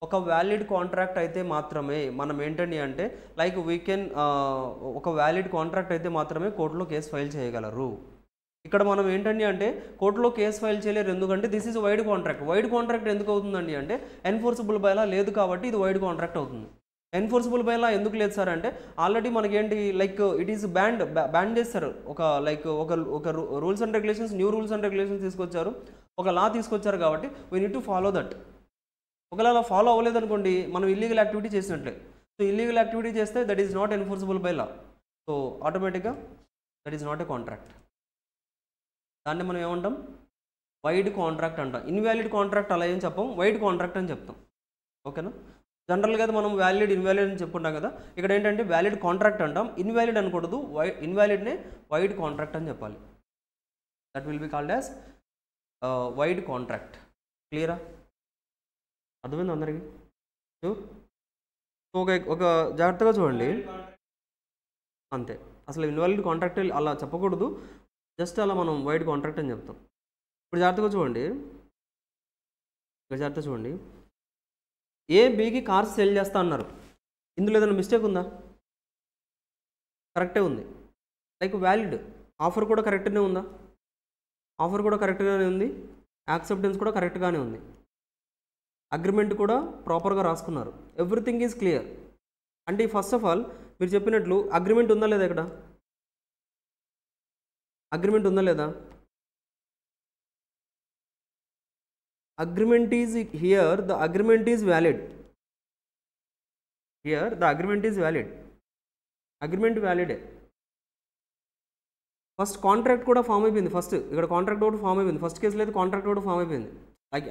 ఒక వ్యాలిడ్ కాంట్రాక్ట్ అయితే మాత్రమే మనం ఏంటండి అంటే లైక్ వీ కెన్ ఒక వ్యాలిడ్ కాంట్రాక్ట్ అయితే మాత్రమే కోర్టులో కేసు ఫైల్ చేయగలరు. ఇక్కడ మనం ఏంటండి అంటే కోర్టులో కేసు ఫైల్ చేయలేరు. ఎందుకంటే this is void contract. Void contract ఎందుకు అవుతుందండి అంటే ఎన్ఫోర్సబుల్ బై లా లేదు కాబట్టి ఇది వైడ్ కాంట్రాక్ట్ అవుతుంది. ఎన్ఫోర్సబుల్ బై లా ఎందుకు లేదు సార్ అంటే ఆల్రెడీ మనకేంటి లైక్ ఇట్ ఈస్ బ్యాన్ చేస్తారు. ఒక rules and regulations, new rules and regulations తీసుకొచ్చారు, ఒక లా తీసుకొచ్చారు కాబట్టి we need to follow that. ఒకవేళ అలా ఫాలో అవ్వలేదు అనుకోండి, మనం ఇల్లీగల్ యాక్టివిటీ చేసినట్లే. సో ఇల్లీగల్ యాక్టివిటీ చేస్తే that is not enforceable by law. So ఆటోమేటిక్గా that is not a contract. దాన్ని మనం ఏమంటాం? వైడ్ కాంట్రాక్ట్ అంటాం. ఇన్వాలిడ్ కాంట్రాక్ట్ అలా ఏం చెప్పం, వైడ్ కాంట్రాక్ట్ అని చెప్తాం. ఓకేనా? జనరల్గా అయితే మనం వ్యాలిడ్, ఇన్వాలిడ్ అని చెప్పుకుంటాం కదా. ఇక్కడ ఏంటంటే వ్యాలిడ్ కాంట్రాక్ట్ అంటాం, ఇన్వాలిడ్ అనకూడదు. ఇన్వాలిడ్నే వైడ్ కాంట్రాక్ట్ అని చెప్పాలి. That will be called as void contract. క్లియరా? అర్థమైంది అందరికీ? ఒక జాగ్రత్తగా చూడండి. అంతే, అసలు ఇన్వాలిడ్ కాంట్రాక్ట్ అలా చెప్పకూడదు, జస్ట్ అలా మనం వైడ్ కాంట్రాక్ట్ అని చెప్తాం. ఇప్పుడు జాగ్రత్తగా చూడండి. ఏ బీకి కార్స్ సేల్ చేస్తా అన్నారు, ఇందులో ఏదైనా మిస్టేక్ ఉందా? కరెక్టే ఉంది. లైక్ వ్యాలిడ్ ఆఫర్ కూడా కరెక్ట్గానే ఉందా? ఆఫర్ కూడా కరెక్ట్గానే ఉంది, యాక్సెప్టెన్స్ కూడా కరెక్ట్గానే ఉంది, అగ్రిమెంట్ కూడా ప్రాపర్గా రాసుకున్నారు, ఎవ్రీథింగ్ ఈజ్ క్లియర్. అంటే ఫస్ట్ ఆఫ్ ఆల్ మీరు చెప్పినట్లు అగ్రిమెంట్ ఉందా లేదా? ఇక్కడ అగ్రిమెంట్ ఉందా లేదా? Agreement is here, the agreement is valid. Here the agreement is valid. Agreement వ్యాలిడే. ఫస్ట్ కాంట్రాక్ట్ కూడా ఫామ్ అయిపోయింది. ఫస్ట్ ఇక్కడ కాంట్రాక్ట్ కూడా ఫామ్ అయిపోయింది. ఫస్ట్ కేసులో అయితే కాంట్రాక్ట్ కూడా ఫామ్ అయిపోయింది.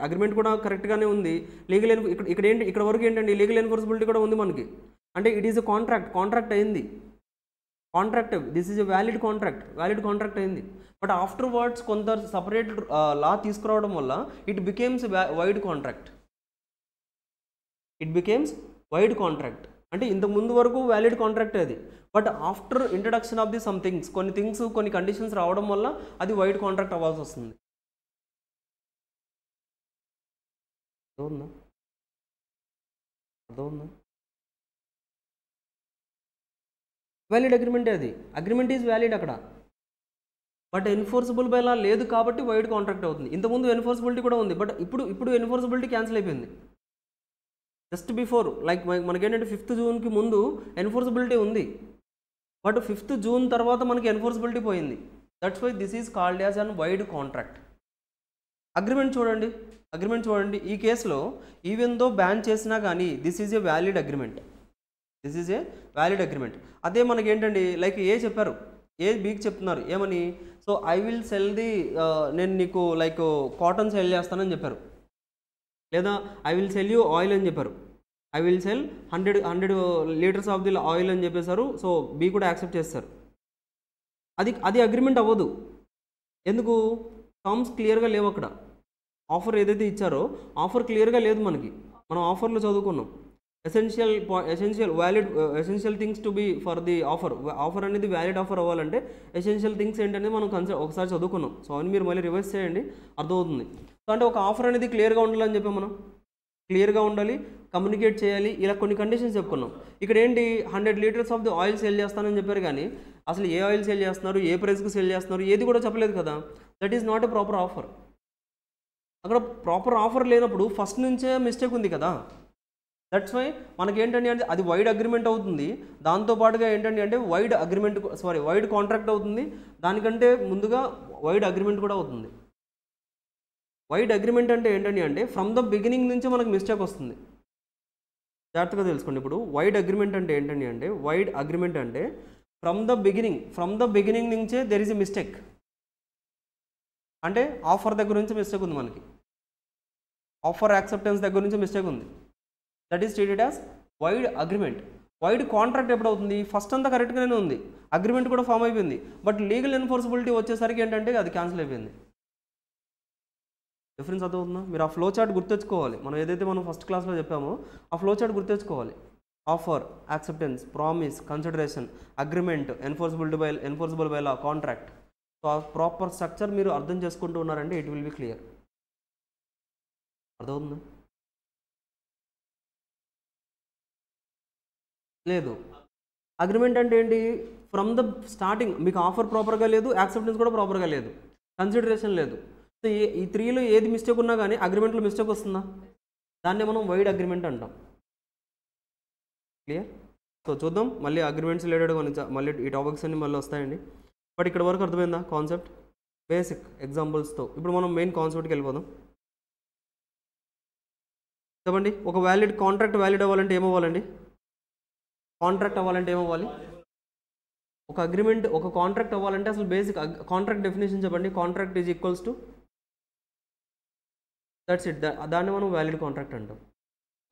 అగ్రిమెంట్ కూడా కరెక్ట్గానే ఉంది. లీగల్ ఇక్కడ ఏంటి, ఇక్కడ వరకు ఏంటండి లీగల్ ఎన్ఫోర్సబిలిటీ కూడా ఉంది మనకి. అంటే ఇట్ ఈజ్ ఎ కాంట్రాక్ట్ అయింది. This is a valid contract అయింది. బట్ ఆఫ్టర్ వర్డ్స్ కొంత సపరేట్ లా తీసుకురావడం వల్ల ఇట్ బికేమ్స్ వైడ్ కాంట్రాక్ట్. అంటే ఇంతకు ముందు వరకు వ్యాలిడ్ కాంట్రాక్ట్ అది, but after introduction of the some things, కొన్ని కండిషన్స్ రావడం వల్ల అది వైడ్ కాంట్రాక్ట్ అవ్వాల్సి వస్తుంది. అర్థమవుతుందా? అర్థమవుతుందా? వ్యాలిడ్ అగ్రిమెంటే అది. అగ్రిమెంట్ ఈజ్ వ్యాలిడ్ అక్కడ. బట్ ఎన్ఫోర్సబుల్ బై లా లేదు కాబట్టి వైడ్ కాంట్రాక్ట్ అవుతుంది. ఇంతకుముందు ఎన్ఫోర్సబిలిటీ కూడా ఉంది, బట్ ఇప్పుడు ఎన్ఫోర్సబిలిటీ క్యాన్సిల్ అయిపోయింది. జస్ట్ బిఫోర్ లైక్ మనకేంటంటే 5th జూన్కి ముందు ఎన్ఫోర్సబిలిటీ ఉంది, బట్ 5th జూన్ తర్వాత మనకి ఎన్ఫోర్సబిలిటీ పోయింది. That's why this is called as an void contract. Agreement చూడండి, ఈ కేసులో ఈవెన్ దో బ్యాన్ చేసినా కానీ this is a valid agreement. అదే మనకి ఏంటండి లైక్ ఏ చెప్పారు, ఏ బీకి చెప్తున్నారు ఏమని, so I will sell the నేను నీకు లైక్ కాటన్ సెల్ చేస్తానని చెప్పారు, లేదా I will sell you oil అని చెప్పారు. I will sell 100 litres of the oil అని చెప్పేశారు. సో బీ కూడా యాక్సెప్ట్ చేస్తారు. అది అగ్రిమెంట్ అవ్వదు. ఎందుకు? టర్మ్స్ క్లియర్గా లేవు అక్కడ. ఆఫర్ ఏదైతే ఇచ్చారో ఆఫర్ క్లియర్గా లేదు మనకి. మనం ఆఫర్లో చదువుకున్నాం essential things to be for the offer అనేది వ్యాలిడ్ ఆఫర్ అవ్వాలంటే ఎసెన్షియల్ థింగ్స్ ఏంటనేది మనం ఒకసారి చదువుకున్నాం. సో అని మీరు మళ్ళీ రివైజ్ చేయండి, అర్థమవుతుంది. సో అంటే ఒక ఆఫర్ అనేది క్లియర్గా ఉండాలని చెప్పాం మనం. క్లియర్గా ఉండాలి, కమ్యూనికేట్ చేయాలి, ఇలా కొన్ని కండిషన్స్ చెప్పుకున్నాం. ఇక్కడ ఏంటి 100 litres of the oil sale చేస్తానని చెప్పారు, కానీ అసలు ఏ ఆయిల్ సేల్ చేస్తున్నారు, ఏ ప్రైస్కి సేల్ చేస్తున్నారు, ఏది కూడా చెప్పలేదు కదా. That is not a proper offer. అక్కడ ప్రాపర్ ఆఫర్ లేనప్పుడు ఫస్ట్ నుంచే మిస్టేక్ ఉంది కదా. దట్స్ వై మనకేంటంటే అంటే అది వైడ్ అగ్రిమెంట్ అవుతుంది. దాంతోపాటుగా ఏంటంటే అంటే వైడ్ కాంట్రాక్ట్ అవుతుంది. దానికంటే ముందుగా వైడ్ అగ్రిమెంట్ కూడా అవుతుంది. వైడ్ అగ్రిమెంట్ అంటే ఏంటంటే అంటే ఫ్రమ్ ద బిగినింగ్ నుంచే మనకు మిస్టేక్ వస్తుంది. జాగ్రత్తగా తెలుసుకోండి. ఇప్పుడు వైడ్ అగ్రిమెంట్ అంటే ఏంటంటే అంటే వైడ్ అగ్రిమెంట్ అంటే ఫ్రమ్ ద బిగినింగ్ నుంచే దెర్ ఈజ్ ఎ మిస్టేక్. అంటే ఆఫర్ దగ్గర నుంచి మిస్టేక్ ఉంది మనకి, ఆఫర్ యాక్సెప్టెన్స్ దగ్గర నుంచి మిస్టేక్ ఉంది. That is treated as wide agreement. Wide contract ఎప్పుడు అవుతుంది? ఫస్ట్ అంతా కరెక్ట్గానే ఉంది, అగ్రిమెంట్ కూడా ఫామ్ అయిపోయింది, బట్ లీగల్ ఎన్ఫోర్సబిలిటీ వచ్చేసరికి ఏంటంటే అది క్యాన్సిల్ అయిపోయింది. డిఫరెన్స్ అర్థమవుతుందా? మీరు ఆ ఫ్లో చార్ట్ గుర్తెచ్చుకోవాలి. మనం ఏదైతే మనం ఫస్ట్ క్లాస్లో చెప్పామో ఆ ఫ్లో చార్ట్ గుర్తెచ్చుకోవాలి. Offer, acceptance, promise, consideration, agreement, enforceable by law, contract. So ఆ ప్రాపర్ స్ట్రక్చర్ మీరు అర్థం చేసుకుంటూ ఉన్నారంటే ఇట్ విల్ బి క్లియర్. అర్థమవుతుందా? లేదు. అగ్రిమెంట్ అంటే ఏంటి? ఫ్రమ్ ద స్టార్టింగ్ మీకు ఆఫర్ ప్రాపర్గా లేదు, యాక్సెప్టెన్స్ కూడా ప్రాపర్గా లేదు, కన్సిడరేషన్ లేదు. సో ఈ 3లో ఏది మిస్టేక్ ఉన్నా కానీ అగ్రిమెంట్లో మిస్టేక్ వస్తుందా? దాన్నే మనం వైడ్ అగ్రిమెంట్ అంటాం. క్లియర్? సో చూద్దాం మళ్ళీ అగ్రిమెంట్స్ రిలేటెడ్ మళ్ళీ ఈ టాపిక్స్ అన్ని మళ్ళీ వస్తాయండి. బట్ ఇక్కడ వరకు అర్థమైందా కాన్సెప్ట్? బేసిక్ ఎగ్జాంపుల్స్తో. ఇప్పుడు మనం మెయిన్ కాన్సెప్ట్కి వెళ్ళిపోదాం. చెప్పండి, ఒక కాంట్రాక్ట్ వ్యాలిడ్ అవ్వాలంటే ఏమవ్వాలండి? కాంట్రాక్ట్ అవ్వాలంటే ఏమవ్వాలి? ఒక అగ్రిమెంట్, ఒక కాంట్రాక్ట్ అవ్వాలంటే అసలు బేసిక్ కాంట్రాక్ట్ డెఫినేషన్ చెప్పండి. Contract is equals to that's it. దాన్ని మనం వ్యాలిడ్ కాంట్రాక్ట్ అంటాం.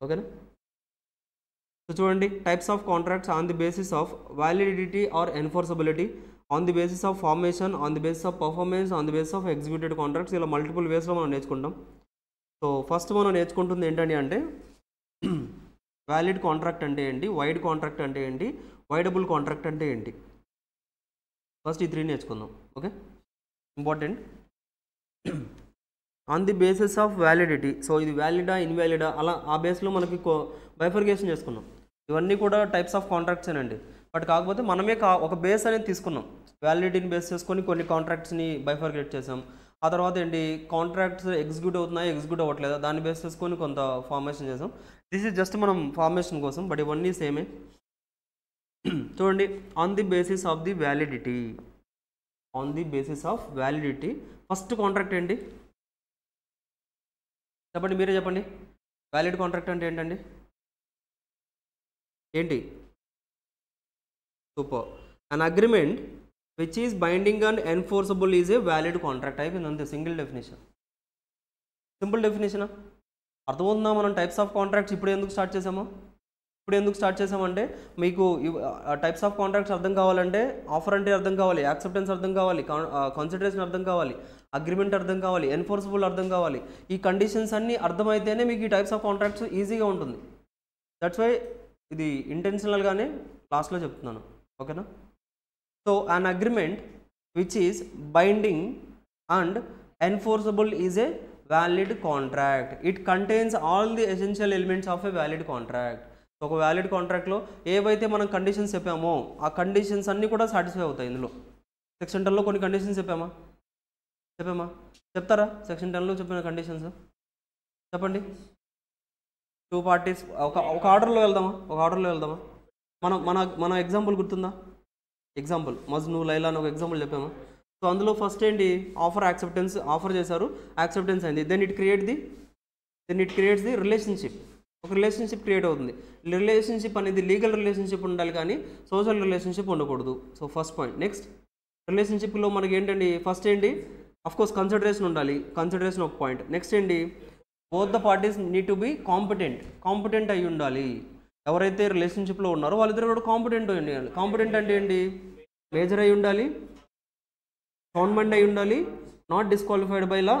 ఓకేనా? సో చూడండి, types of contracts on the basis of validity or enforceability, on the basis of formation, on the basis of performance, on the basis of executed contracts. ఇలా multiple వేస్లో మనం నేర్చుకుంటాం. So first మనం నేర్చుకుంటుంది ఏంటంటే అంటే వ్యాలిడ్ కాంట్రాక్ట్ అంటే ఏంటి, వైడ్ కాంట్రాక్ట్ అంటే ఏంటి, వైడబుల్ కాంట్రాక్ట్ అంటే ఏంటి. ఫస్ట్ ఈ 3 నేర్చుకుందాం. Okay, important. On the basis of validity, so ఇది వ్యాలిడా ఇన్వాలిడా అలా ఆ బేస్లో మనకి బైఫర్కేషన్ చేసుకున్నాం. ఇవన్నీ కూడా టైప్స్ ఆఫ్ కాంట్రాక్ట్స్ అండి. బట్ కాకపోతే మనమే ఒక బేస్ అనేది తీసుకున్నాం, వ్యాలిడిటీని బేస్ చేసుకొని కొన్ని కాంట్రాక్ట్స్ని బైఫర్కేట్ చేసాం. ఆ తర్వాత ఏంటి, కాంట్రాక్ట్స్ ఎగ్జిక్యూట్ అవుతున్నాయి, ఎగ్జిక్యూట్ అవ్వట్లేదా, దాన్ని బేస్ చేసుకొని కొంత ఫార్మేషన్ చేసాం. దిస్ ఈజ్ జస్ట్ మనం ఫార్మేషన్ కోసం, బట్ ఇవన్నీ సేమే. చూడండి, on the basis of the validity, first contract ఏంటి చెప్పండి, మీరే చెప్పండి. వ్యాలిడ్ కాంట్రాక్ట్ అంటే ఏంటండి? ఏంటి? Super. An agreement which is binding and enforceable is a valid contract. అయిపోయింది అంతే, సింపుల్ డెఫినేషనా? అర్థమవుతుందా? మనం టైప్స్ ఆఫ్ కాంట్రాక్ట్స్ ఇప్పుడు ఎందుకు స్టార్ట్ చేసామంటే మీకు టైప్స్ ఆఫ్ కాంట్రాక్ట్స్ అర్థం కావాలంటే ఆఫర్ అంటే అర్థం కావాలి, యాక్సెప్టెన్స్ అర్థం కావాలి, కన్సిడరేషన్ అర్థం కావాలి, అగ్రిమెంట్ అర్థం కావాలి, ఎన్ఫోర్సబుల్ అర్థం కావాలి. ఈ కండిషన్స్ అన్నీ అర్థమైతేనే మీకు ఈ టైప్స్ ఆఫ్ కాంట్రాక్ట్స్ ఈజీగా ఉంటుంది. దట్స్ వై ఇది ఇంటెన్షనల్గానే లాస్ట్లో చెప్తున్నాను. ఓకేనా? So an agreement which is binding and enforceable is a valid contract. It contains all the essential elements of a valid contract. ఒక వ్యాలిడ్ కాంట్రాక్ట్లో ఏవైతే మనం కండిషన్స్ చెప్పామో ఆ కండిషన్స్ అన్నీ కూడా సాటిస్ఫై అవుతాయి ఇందులో. సెక్షన్ 10లో కొన్ని కండిషన్స్ చెప్పామా చెప్తారా? సెక్షన్ 10లో చెప్పిన కండిషన్స్ చెప్పండి. 2 parties ఒక ఆర్డర్లో వెళ్దామా? మన ఎగ్జాంపుల్ గుర్తుందా? ఎగ్జాంపుల్ మజ్ను లైలా అని ఒక ఎగ్జాంపుల్ చెప్పామా? సో అందులో ఫస్ట్ ఏంటి, ఆఫర్ చేశారు, యాక్సెప్టెన్స్ అయింది. Then it creates the relationship. ఒక రిలేషన్షిప్ క్రియేట్ అవుతుంది. రిలేషన్షిప్ అనేది లీగల్ రిలేషన్షిప్ ఉండాలి కానీ సోషల్ రిలేషన్షిప్ ఉండకూడదు. So first point. నెక్స్ట్ రిలేషన్షిప్లో మనకి ఏంటండి, ఫస్ట్ ఏంటి, అఫ్కోర్స్ కన్సిడరేషన్ ఉండాలి. కన్సిడరేషన్ ఒక పాయింట్. నెక్స్ట్ ఏంటి, both the parties need to be competent అయి ఉండాలి. ఎవరైతే రిలేషన్షిప్లో ఉన్నారో వాళ్ళిద్దరు కూడా కాంపిటెంట్ అయి ఉండాలి. కాంపిటెంట్ అంటే ఏంటి, మేజర్ అయి ఉండాలి, గవర్నమెంట్ అయి ఉండాలి, not disqualified by law,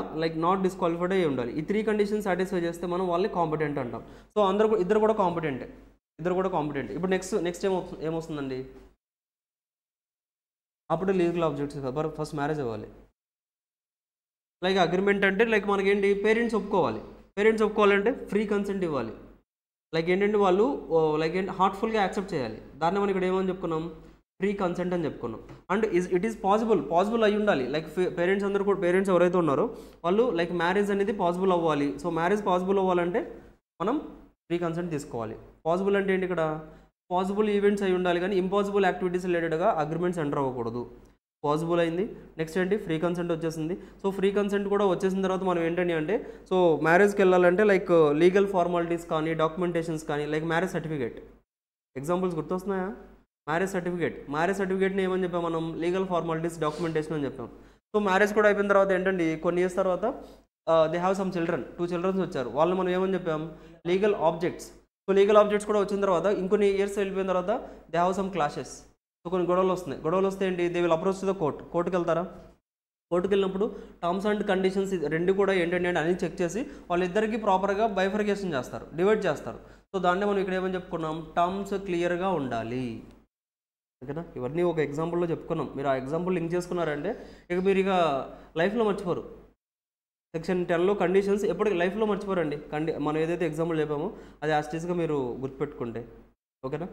not disqualified అయి ఉండాలి. ఈ 3 కండిషన్స్ సాటిస్ఫై చేస్తే మనం వాళ్ళని కాంపిటెంట్ అంటాం. సో ఇద్దరు కూడా కాంపిటెంట్. ఇప్పుడు నెక్స్ట్ ఏమొస్తుందండి, అప్పుడు లీగల్ ఆబ్జెక్ట్స్ కదా, ఫస్ట్ మ్యారేజ్ అవ్వాలి. అగ్రిమెంట్ అంటే మనకేంటి, పేరెంట్స్ ఒప్పుకోవాలంటే ఫ్రీ కన్సెంట్ ఇవ్వాలి. ఏంటంటే వాళ్ళు హార్ట్ఫుల్గా యాక్సెప్ట్ చేయాలి. దాన్ని మనం ఇక్కడ ఏమని చెప్పుకున్నాం, ఫ్రీ కన్సెంట్ అని చెప్పుకున్నాం. అండ్ ఇట్ ఈస్ పాసిబుల్ అయి ఉండాలి. పేరెంట్స్ ఎవరైతే ఉన్నారో వాళ్ళు మ్యారేజ్ అనేది పాసిబుల్ అవ్వాలి. సో మ్యారేజ్ పాసిబుల్ అవ్వాలంటే మనం ఫ్రీ కన్సెంట్ తీసుకోవాలి. పాసిబుల్ అంటే ఏంటి, ఇక్కడ పాసిబుల్ ఈవెంట్స్ అయి ఉండాలి కానీ ఇంపాసిబుల్ యాక్టివిటీస్ రిలేటెడ్గా అగ్రిమెంట్స్ ఎంటర్ అవ్వకూడదు. పాసిబుల్ అయింది. నెక్స్ట్ ఏంటి, ఫ్రీ కన్సెంట్ వచ్చేసింది. సో ఫ్రీ కన్సెంట్ కూడా వచ్చేసిన తర్వాత మనం ఏంటంటే సో మ్యారేజ్కి వెళ్ళాలంటే లీగల్ ఫార్మాలిటీస్ కానీ డాక్యుమెంటేషన్స్ కానీ మ్యారేజ్ సర్టిఫికేట్. ఎగ్జాంపుల్స్ గుర్తొస్తున్నాయా? మ్యారేజ్ సర్టిఫికేట్ని ఏమని చెప్పాం మనం, లీగల్ ఫార్మాలిటీస్ డాక్యుమెంటేషన్ అని చెప్పాం. సో మ్యారేజ్ కూడా అయిపోయిన తర్వాత ఏంటండి, కొన్ని ఇయర్స్ తర్వాత they have some children, 2 children వచ్చారు. వాళ్ళు మనం ఏమని చెప్పాం, legal objects. So legal objects కూడా వచ్చిన తర్వాత ఇంకొన్ని ఇయర్స్ వెళ్ళిపోయిన తర్వాత they have some clashes. So కొన్ని గొడవలు వస్తే ఏంటి, they will approach to the కోర్టుకి వెళ్తారా? కోర్టుకి వెళ్ళినప్పుడు టర్మ్స్ అండ్ కండిషన్స్ రెండు కూడా ఏంటంటే అన్ని చెక్ చేసి వాళ్ళిద్దరికీ ప్రాపర్గా బైఫర్కేషన్ చేస్తారు, డివైడ్ చేస్తారు. సో దాన్నే మనం ఇక్కడ ఏమని చెప్పుకున్నాం, టర్మ్స్ క్లియర్గా ఉండాలి. ఓకేనా? ఇవన్నీ ఒక ఎగ్జాంపుల్లో చెప్పుకున్నాం. మీరు ఆ ఎగ్జాంపుల్ లింక్ చేసుకున్నారంటే మీరు లైఫ్లో మర్చిపోరు. సెక్షన్ 10లో కండిషన్స్ ఎప్పటికీ లైఫ్లో మర్చిపోరండి. మనం ఏదైతే ఎగ్జాంపుల్ చెప్పామో అది యాస్టీస్గా మీరు గుర్తుపెట్టుకుంటే. ఓకేనా?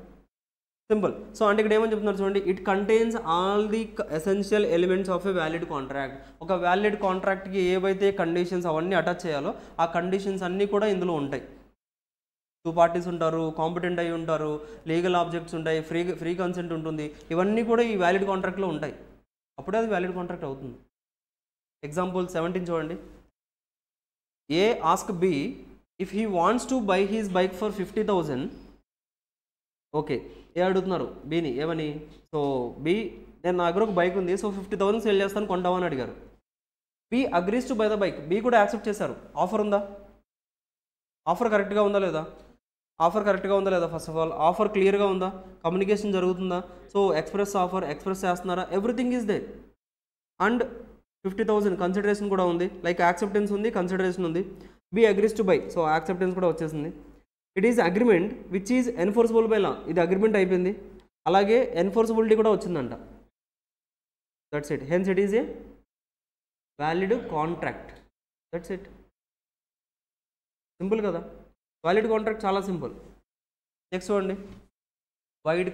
సింపుల్. సో అంటే ఇక్కడ ఏమని చెప్తున్నారు చూడండి, it contains all the essential elements of a valid contract. ఒక వ్యాలిడ్ కాంట్రాక్ట్కి ఏవైతే కండిషన్స్ అవన్నీ అటాచ్ చేయాలో ఆ కండిషన్స్ అన్నీ కూడా ఇందులో ఉంటాయి. 2 parties ఉంటారు, కాంపిటెంట్ అయి ఉంటారు, లీగల్ ఆబ్జెక్ట్స్ ఉంటాయి, ఫ్రీ కన్సెంట్ ఉంటుంది. ఇవన్నీ కూడా ఈ వ్యాలిడ్ కాంట్రాక్ట్లో ఉంటాయి. అప్పుడే అది వ్యాలిడ్ కాంట్రాక్ట్ అవుతుంది. ఎగ్జాంపుల్ 17 చూడండి. A ask B if he wants to buy his bike for 50,000. Okay, A అడుగుతున్నారు బీని ఏమని, సో బి నేను నా దగ్గర ఒక బైక్ ఉంది, సో 50,000 సేల్ చేస్తాను, కొంటామని అడిగారు. B agrees to buy the bike. B కూడా యాక్సెప్ట్ చేశారు. ఆఫర్ ఉందా? ఆఫర్ కరెక్ట్గా ఉందా లేదా? ఫస్ట్ ఆఫ్ ఆల్ ఆఫర్ క్లియర్గా ఉందా? కమ్యూనికేషన్ జరుగుతుందా? సో ఎక్స్ప్రెస్ చేస్తున్నారా? Everything is there. And 50,000 consideration కూడా ఉంది, యాక్సెప్టెన్స్ ఉంది, కన్సిడరేషన్ ఉంది. B agrees to buy, so acceptance కూడా వచ్చేసింది. It is agreement which is enforceable by law. ఇది అగ్రిమెంట్ అయిపోయింది, అలాగే ఎన్ఫోర్సబిలిటీ కూడా వచ్చిందంట. That's it. Hence it is a valid contract. That's it. Simple కదా? వ్యాలిడ్ కాంట్రాక్ట్ చాలా సింపుల్. నెక్స్ట్ చూడండి, void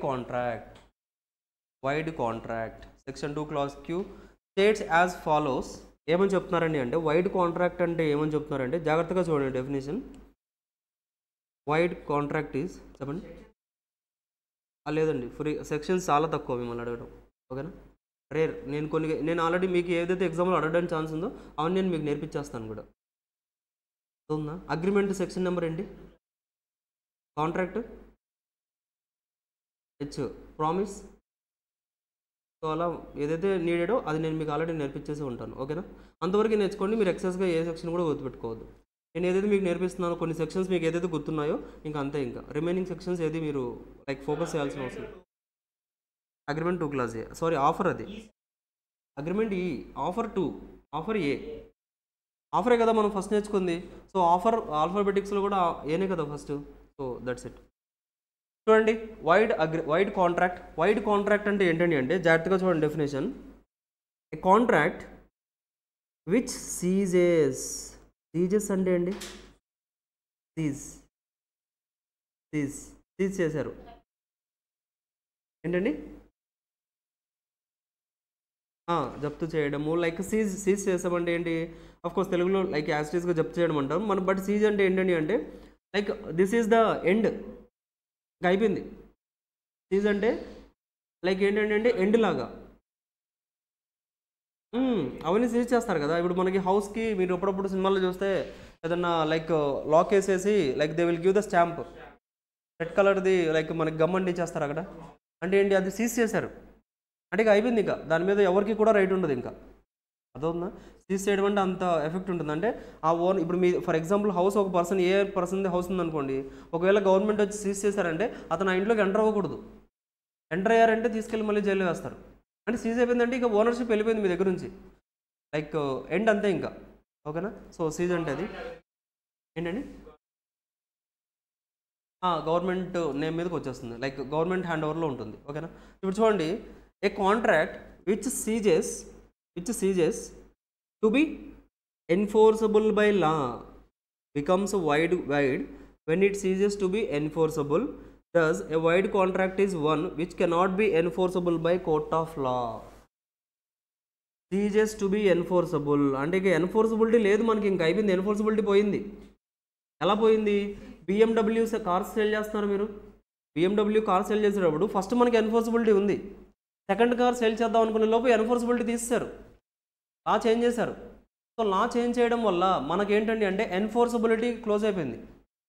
contract. Section 2 clause Q states as follows. ఏమని చెప్తున్నారండి అంటే, వైడ్ కాంట్రాక్ట్ అంటే ఏమని చెప్తున్నారంటే, జాగ్రత్తగా చూడండి డెఫినేషన్. వైడ్ కాంట్రాక్ట్ ఈజ్, చెప్పండి. లేదండి, ఫ్రీ సెక్షన్స్ చాలా తక్కువ మిమ్మల్ని అడగడం. ఓకేనా? రేర్. నేను ఆల్రెడీ మీకు ఏదైతే ఎగ్జామ్లో అడగడానికి ఛాన్స్ ఉందో అవన్నీ నేను మీకు నేర్పించేస్తాను కూడా. ఉందా? అగ్రిమెంట్ సెక్షన్ నెంబర్ ఏంటి? Contract H, promise. సో అలా ఏదైతే నీడెడో అది నేను మీకు ఆల్రెడీ నేర్పించేసి ఉంటాను. ఓకేనా? అంతవరకు నేర్చుకోండి. మీరు ఎక్సెస్గా ఏ సెక్షన్ కూడా గుర్తుపెట్టుకోవద్దు. నేను ఏదైతే మీకు నేర్పిస్తున్నానో కొన్ని సెక్షన్స్ మీకు ఏదైతే గుర్తున్నాయో ఇంకా అంతే. ఇంకా రిమైనింగ్ సెక్షన్స్ ఏది మీరు ఫోకస్ చేయాల్సిన అవసరం. అగ్రిమెంట్ 2 clause ఏ, సారీ ఆఫర్, అది అగ్రిమెంట్ ఈ. ఆఫర్ 2, ఆఫర్ ఏ. ఆఫరే కదా మనం ఫస్ట్ నేర్చుకుంది. సో ఆల్ఫాబెటిక్స్లో కూడా ఏనే కదా ఫస్ట్. So that's it. చూడండి, వైడ్ కాంట్రాక్ట్ అంటే ఏంటండి అంటే, జాగ్రత్తగా చూడండి definition. A contract which ceases ceases అంటే అండి సీజ్ సీజ్ సీజ్ చేశారు ఏంటండి జప్తు చేయడము లైక్ సీజ్ చేసామంటే ఏంటి కోర్స్ తెలుగులో లైక్ యాస్టీస్గా జప్తు చేయడం అంటాం మనం బట్ సీజ్ అంటే ఏంటండి అంటే like this is the end ఇంకా అయిపోయింది సీజ్ అంటే లైక్ ఏంటంటే ఎండ్ లాగా అవన్నీ సీజ్ చేస్తారు కదా ఇప్పుడు మనకి హౌస్కి మీరు ఎప్పుడప్పుడు సినిమాల్లో చూస్తే ఏదన్నా లైక్ లాక్ వేసేసి like they will give the stamp red కలర్ది లైక్ మనకి గమ్ అంటించేస్తారు అక్కడ అంటే ఏంటి అది సీజ్ చేశారు అంటే ఇక అయిపోయింది ఇంకా దాని మీద ఎవరికి కూడా రైట్ ఉండదు ఇంకా అదవుతుందా సీజ్ చేయడం అంటే అంత ఎఫెక్ట్ ఉంటుంది అంటే ఆ ఓన్ ఇప్పుడు మీ ఫర్ ఎగ్జాంపుల్ హౌస్ ఒక పర్సన్ ఏ పర్సన్ది హౌస్ ఉందనుకోండి ఒకవేళ గవర్నమెంట్ వచ్చి సీజ్ చేశారంటే అతను ఆ ఇంట్లోకి ఎంటర్ అవ్వకూడదు ఎంటర్ అయ్యారంటే తీసుకెళ్ళి మళ్ళీ జైల్లో వేస్తారు అంటే సీజ్ అయిపోయిందంటే ఇక ఓనర్షిప్ వెళ్ళిపోయింది మీ దగ్గర నుంచి లైక్ ఎండ్ అంతే ఇంకా ఓకేనా సో సీజ్ అంటే అది ఏంటండి గవర్నమెంట్ నేమ్ మీదకి వచ్చేస్తుంది లైక్ గవర్నమెంట్ హ్యాండ్ ఓవర్లో ఉంటుంది ఓకేనా ఇప్పుడు చూడండి a contract which ceases to be enforceable by law becomes void when it ceases to be enforceable. Thus a void contract is one which cannot be enforceable by court of law. Ceases to be enforceable అంటే ఇక ఎన్ఫోర్సబిలిటీ లేదు మనకి ఇంకా అయిపోయింది ఎన్ఫోర్సబిలిటీ పోయింది ఎలా పోయింది BMW cars sale చేస్తున్నారు మీరు BMW కార్ సేల్ చేసేటప్పుడు ఫస్ట్ మనకి ఎన్ఫోర్సబిలిటీ ఉంది సెకండ్ కార్ సేల్ చేద్దాం అనుకునే లోపు ఎన్ఫోర్సబిలిటీ తీసేశారు లా చేంజ్ చేశారు సో లా చేంజ్ చేయడం వల్ల మనకేంటండి అంటే ఎన్ఫోర్సబిలిటీ క్లోజ్ అయిపోయింది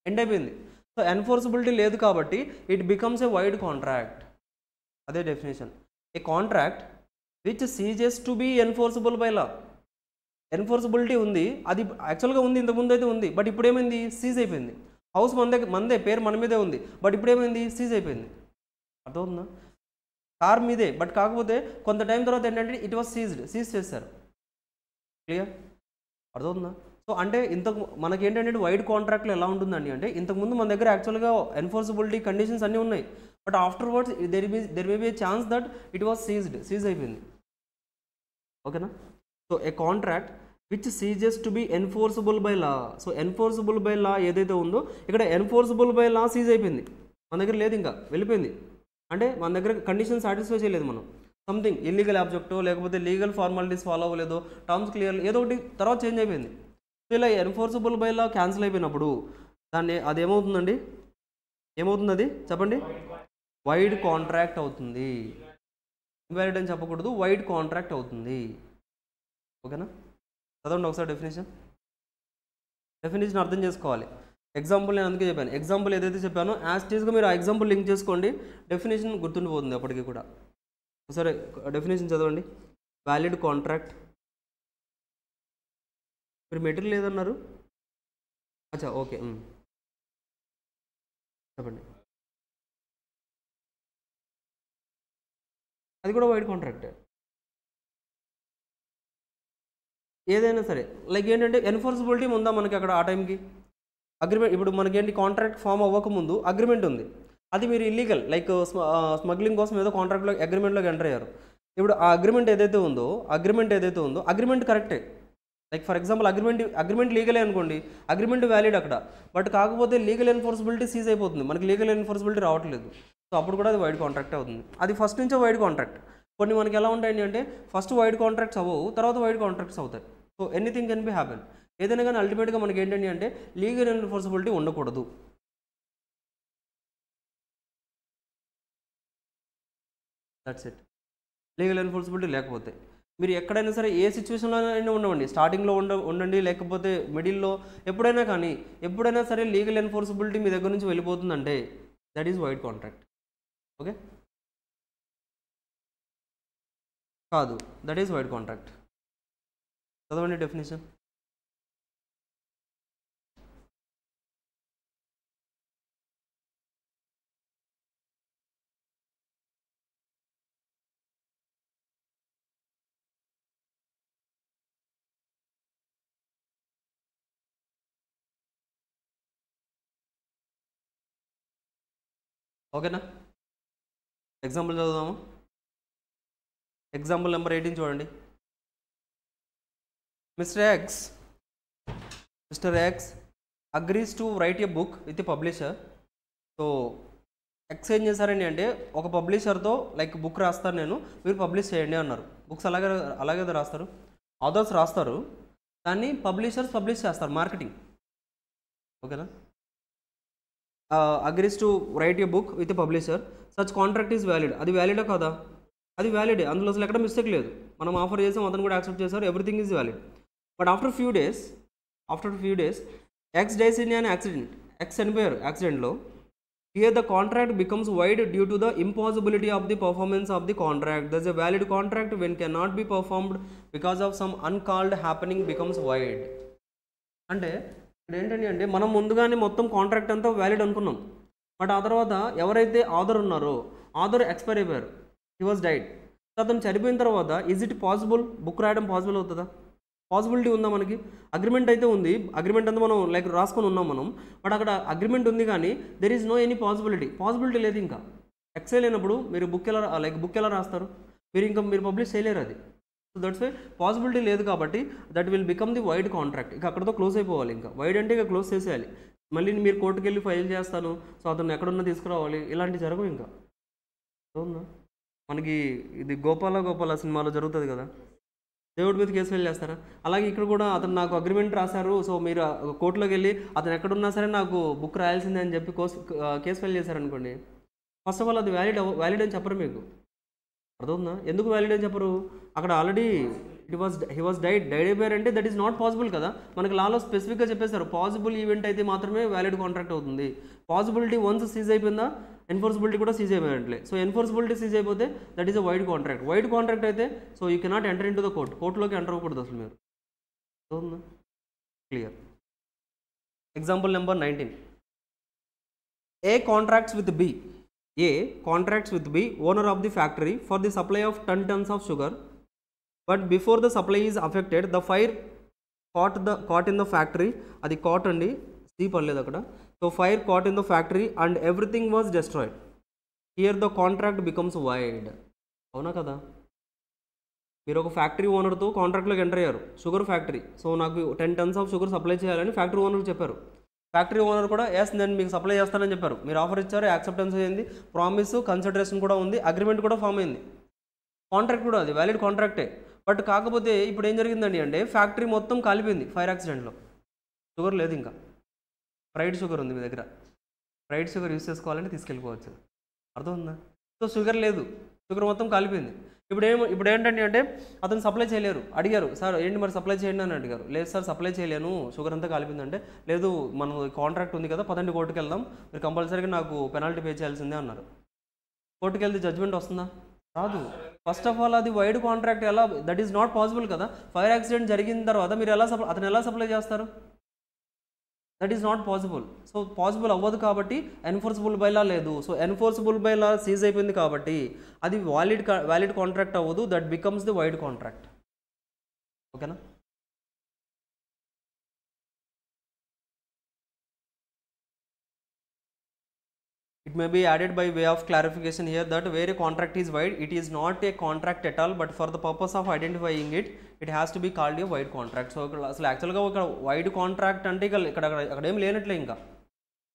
ఎండ్ అయిపోయింది సో ఎన్ఫోర్సబిలిటీ లేదు కాబట్టి it becomes a void contract అదే definition a contract which ceases to be enforceable by law enforceability ఉంది అది యాక్చువల్గా ఉంది ఇంతకుముందు అయితే ఉంది బట్ ఇప్పుడు ఏమైంది సీజ్ అయిపోయింది హౌస్ మందే పేరు మన మీదే ఉంది బట్ ఇప్పుడు ఏమైంది సీజ్ అయిపోయింది అర్థమవుతుందా కార్ మీదే బట్ కాకపోతే కొంత టైం తర్వాత ఏంటంటే ఇట్ వాస్ సీజ్ చేశారు క్లియర్ అర్థమవుతుందా సో అంటే ఇంతకు మనకేంటంటే వైడ్ కాంట్రాక్ట్లో ఎలా ఉంటుందండి అంటే ఇంతకుముందు మన దగ్గర యాక్చువల్గా ఎన్ఫోర్సబిలిటీ కండిషన్స్ అన్నీ ఉన్నాయి but after words there may be A chance that it was seize అయిపోయింది ఓకేనా so A contract which ceases to be enforceable by law so enforceable by లా ఏదైతే ఉందో ఇక్కడ ఎన్ఫోర్సబుల్ బై లా సీజ్ అయిపోయింది మన దగ్గర లేదు ఇంకా వెళ్ళిపోయింది అంటే మన దగ్గర కండిషన్ సాటిస్ఫై చేయలేదు మనం సంథింగ్ ఇల్లీగల్ ఆబ్జెక్టో లేకపోతే లీగల్ ఫార్మాలిటీస్ ఫాలో అవ్వలేదు టర్మ్స్ క్లియర్ ఏదో ఒకటి తర్వాత చేంజ్ అయిపోయింది సో ఇలా ఎన్ఫోర్సబుల్ బై లా క్యాన్సిల్ అయిపోయినప్పుడు దాన్ని అది ఏమవుతుందండి ఏమవుతుంది అది చెప్పండి వైడ్ కాంట్రాక్ట్ అవుతుంది ఇన్వాలిడ్ అని చెప్పకూడదు వైడ్ కాంట్రాక్ట్ అవుతుంది ఓకేనా చదవండి ఒకసారి డెఫినేషన్ అర్థం చేసుకోవాలి ఎగ్జాంపుల్ నేను అందుకే చెప్పాను ఎగ్జాంపుల్ ఏదైతే చెప్పానో యాస్టీస్గా మీరు ఆ ఎగ్జాంపుల్ లింక్ చేసుకోండి డెఫినేషన్ గుర్తుండిపోతుంది అప్పటికి కూడా సరే డెఫినేషన్ చదవండి వ్యాలిడ్ కాంట్రాక్ట్ మీరు మెటీరియల్ ఏదన్నారు అచ్చా ఓకే చెప్పండి అది కూడా వైడ్ కాంట్రాక్టే ఏదైనా సరే లైక్ ఏంటంటే ఎన్ఫోర్సబిలిటీ ఉందా మనకి అక్కడ ఆ టైంకి అగ్రిమెంట్ ఇప్పుడు మనకేంటి కాంట్రాక్ట్ ఫామ్ అవ్వకముందు అగ్రిమెంట్ ఉంది అది మీరు ఇల్లీగల్ లైక్ స్మగ్లింగ్ కోసం ఏదో కాంట్రాక్ట్లో అగ్రిమెంట్లోకి ఎంటర్ అయ్యారు ఇప్పుడు ఆ అగ్రిమెంట్ ఏదైతే ఉందో అగ్రిమెంట్ కరెక్టే లైక్ ఫర్ ఎగ్జాంపుల్ అగ్రిమెంట్ లీగలే అనుకోండి అగ్రిమెంట్ వ్యాలిడ్ అక్కడ బట్ కాకపోతే లీగల్ ఎన్ఫోర్సబిలిటీ సీజ్ అయిపోతుంది మనకి లీగల్ ఎన్ఫోర్సబిలిటీ రావట్లేదు సో అప్పుడు కూడా అది వైడ్ కాంట్రాక్ట్ అవుతుంది అది ఫస్ట్ నుంచే వైడ్ కాంట్రాక్ట్ కొన్ని మనకి ఎలా ఉంటాయండి అంటే ఫస్ట్ వైడ్ కాంట్రాక్ట్స్ అవ్వవు తర్వాత వైడ్ కాంట్రాక్ట్స్ అవుతాయి so anything can be happen ఏదైనా కానీ అల్టిమేట్గా మనకి ఏంటంటే అంటే లీగల్ ఎన్ఫోర్సబిలిటీ ఉండకూడదు దట్స్ ఇట్ లీగల్ ఎన్ఫోర్సబిలిటీ లేకపోతే మీరు ఎక్కడైనా సరే ఏ సిచ్యువేషన్లో అయినా ఉండవండి స్టార్టింగ్లో ఉండండి లేకపోతే మిడిల్లో ఎప్పుడైనా సరే లీగల్ ఎన్ఫోర్సబిలిటీ మీ దగ్గర నుంచి వెళ్ళిపోతుందంటే that is void contract okay కాదు దట్ ఈజ్ వైడ్ కాంట్రాక్ట్ చదవండి డెఫినేషన్ ఓకేనా ఎగ్జాంపుల్ చదువుదాము ఎగ్జాంపుల్ నెంబర్ 18 చూడండి Mr X Mr X agrees to write a book with publisher. So X ఏం చేశారండి అంటే ఒక పబ్లిషర్తో లైక్ బుక్ రాస్తాను నేను, మీరు పబ్లిష్ చేయండి అన్నారు. బుక్స్ అలాగే రాస్తారు, ఆథర్స్ రాస్తారు, దాన్ని పబ్లిషర్స్ పబ్లిష్ చేస్తారు, మార్కెటింగ్. ఓకేనా. Agrees to write a book with publisher, such contract is valid. అది వ్యాలిడా కాదా? అది వ్యాలిడే, అందులో అసలు ఎక్కడ మిస్టేక్ లేదు. మనం ఆఫర్ చేసాం, అతను కూడా యాక్సెప్ట్ చేశారు, everything is valid. But after few days X dice in an accident. X చనిపోయారు యాక్సిడెంట్లో. Here the contract becomes void due to the impossibility of the performance of the contract. Thus a valid contract when cannot be performed because of some uncalled happening becomes void. అంటే ఇప్పుడు ఏంటంటే అంటే మనం ముందుగానే మొత్తం contract అంతా valid అనుకున్నాం. But ఆ తర్వాత ఎవరైతే ఆథర్ ఉన్నారో ఆథర్ ఎక్స్పైర్ అయిపోయారు, హీ వాజ్ డైడ్. సో అతను చనిపోయిన తర్వాత ఈజ్ ఇట్ పాసిబుల్ బుక్ రాయడం పాసిబుల్ అవుతుందా? పాసిబిలిటీ ఉందా? మనకి అగ్రిమెంట్ అయితే ఉంది, అగ్రిమెంట్ అంతా మనం లైక్ రాసుకొని ఉన్నాం మనం. బట్ అక్కడ అగ్రిమెంట్ ఉంది కానీ there is no any possibility లేదు. ఇంకా ఎక్సెల్ లేనప్పుడు మీరు బుక్ ఎలా రాస్తారు? మీరు పబ్లిష్ చేయలేరు అది. సో దట్స్ వై పాసిబిలిటీ లేదు కాబట్టి that will become the void contract. ఇక అక్కడతో క్లోజ్ అయిపోవాలి. ఇంకా వైడ్ అంటే ఇక క్లోజ్ చేసేయాలి. మళ్ళీ మీరు కోర్టుకు వెళ్ళి ఫైల్ చేస్తాను, సో అతను ఎక్కడున్నా తీసుకురావాలి, ఇలాంటివి జరగవు. ఇంకా అవునా, మనకి ఇది గోపాల సినిమాలో జరుగుతుంది కదా, దేవుడి మీద కేసు ఫైల్ చేస్తారా? అలాగే ఇక్కడ కూడా అతను నాకు అగ్రిమెంట్ రాశారు, సో మీరు కోర్టులోకి వెళ్ళి అతను ఎక్కడున్నా సరే నాకు బుక్ రాయాల్సిందే అని చెప్పి కేసు ఫైల్ చేశారనుకోండి, ఫస్ట్ ఆఫ్ ఆల్ అది వ్యాలిడ్ అని చెప్పరు మీకు. అర్థవుతుందా? ఎందుకు వ్యాలిడ్ అని చెప్పరు? అక్కడ ఆల్రెడీ హీ వాజ్ డైడ్ అయిపోయారంటే దట్ ఈస్ నాట్ పాసిబుల్ కదా. మనకి లాలో స్పెసిఫిక్గా చెప్పేశారు, పాసిబుల్ ఈవెంట్ అయితే మాత్రమే వ్యాలిడ్ కాంట్రాక్ట్ అవుతుంది. పాసిబిలిటీ వన్స్ సీజ్ అయిపోయిందా, ఎన్ఫోర్సిబిలిటీ కూడా సీజ్ అయిపోయినట్లే. సో ఎన్ఫోర్సిబిలిటీ సీజ్ అయిపోతే that is a void contract. Void contract అయితే so you cannot enter in to the కోర్టులోకి enter అవ్వకూడదు అసలు మీరు. అవుతుందా? Clear. Example number 19. A contracts with B, owner of the factory, for the supply of 10 tons of sugar. But before the supply is affected, the fire caught in the factory. అది caught అండి, C పర్లేదు అక్కడ. So fire caught in the factory and everything was destroyed. Here the contract becomes void. అవునా కదా? మీరు ఒక factory ఓనర్తో కాంట్రాక్ట్లోకి enter అయ్యారు, sugar factory. So నాకు 10 tons ఆఫ్ షుగర్ సప్లై చేయాలని ఫ్యాక్టరీ ఓనర్కి చెప్పారు. ఫ్యాక్టరీ ఓనర్ కూడా ఎస్ నేను మీకు సప్లై చేస్తానని చెప్పారు. మీరు ఆఫర్ ఇచ్చారు, యాక్సెప్టెన్స్ అయింది, ప్రామిస్ కన్సిడరేషన్ కూడా ఉంది, అగ్రిమెంట్ కూడా ఫామ్ అయింది, కాంట్రాక్ట్ కూడా అది వ్యాలిడ్ కాంట్రాక్టే. బట్ కాకపోతే ఇప్పుడు ఏం జరిగిందండి అంటే ఫ్యాక్టరీ మొత్తం కాలిపోయింది ఫైర్ యాక్సిడెంట్లో. షుగర్ లేదు, ఇంకా ఫ్రైడ్ షుగర్ ఉంది మీ దగ్గర. ఫ్రైడ్ షుగర్ యూస్ చేసుకోవాలంటే తీసుకెళ్ళిపోవచ్చు. అర్థమవుతుందా? సో షుగర్ లేదు, షుగర్ మొత్తం కాలిపోయింది. ఇప్పుడు ఏంటంటే అంటే అతను సప్లై చేయలేరు. అడిగారు, సార్ ఏంటి మరి సప్లై చేయండి అని అడిగారు. లేదు సార్ సప్లై చేయలేను, షుగర్ అంతా కాలిపోయిందంటే, లేదు మనం కాంట్రాక్ట్ ఉంది కదా, పదండి కోర్టుకు వెళ్దాం, మీరు కంపల్సరీగా నాకు పెనాల్టీ పే చేయాల్సిందే అన్నారు. కోర్టుకు వెళ్తే జడ్జ్మెంట్ వస్తుందా? రాదు. ఫస్ట్ ఆఫ్ ఆల్ అది వైడ్ కాంట్రాక్ట్ ఎలా, దట్ ఈస్ నాట్ పాసిబుల్ కదా. ఫైర్ యాక్సిడెంట్ జరిగిన తర్వాత మీరు అతను ఎలా సప్లై చేస్తారు? That is not possible. So possible అవ్వదు కాబట్టి ఎన్ఫోర్సబుల్ బై లా లేదు. So enforceable by law seize అయిపోయింది కాబట్టి అది వ్యాలిడ్ కాంట్రాక్ట్ అవ్వదు. That becomes the void contract. ఓకేనా? It may be added by way of clarification here that where a contract is void, it is not a contract at all, but for the purpose of identifying it, it has to be called a void contract. So అసలు యాక్చువల్గా ఒక wide contract అంటే ఇక్కడ ఏం లేనట్లే ఇంకా.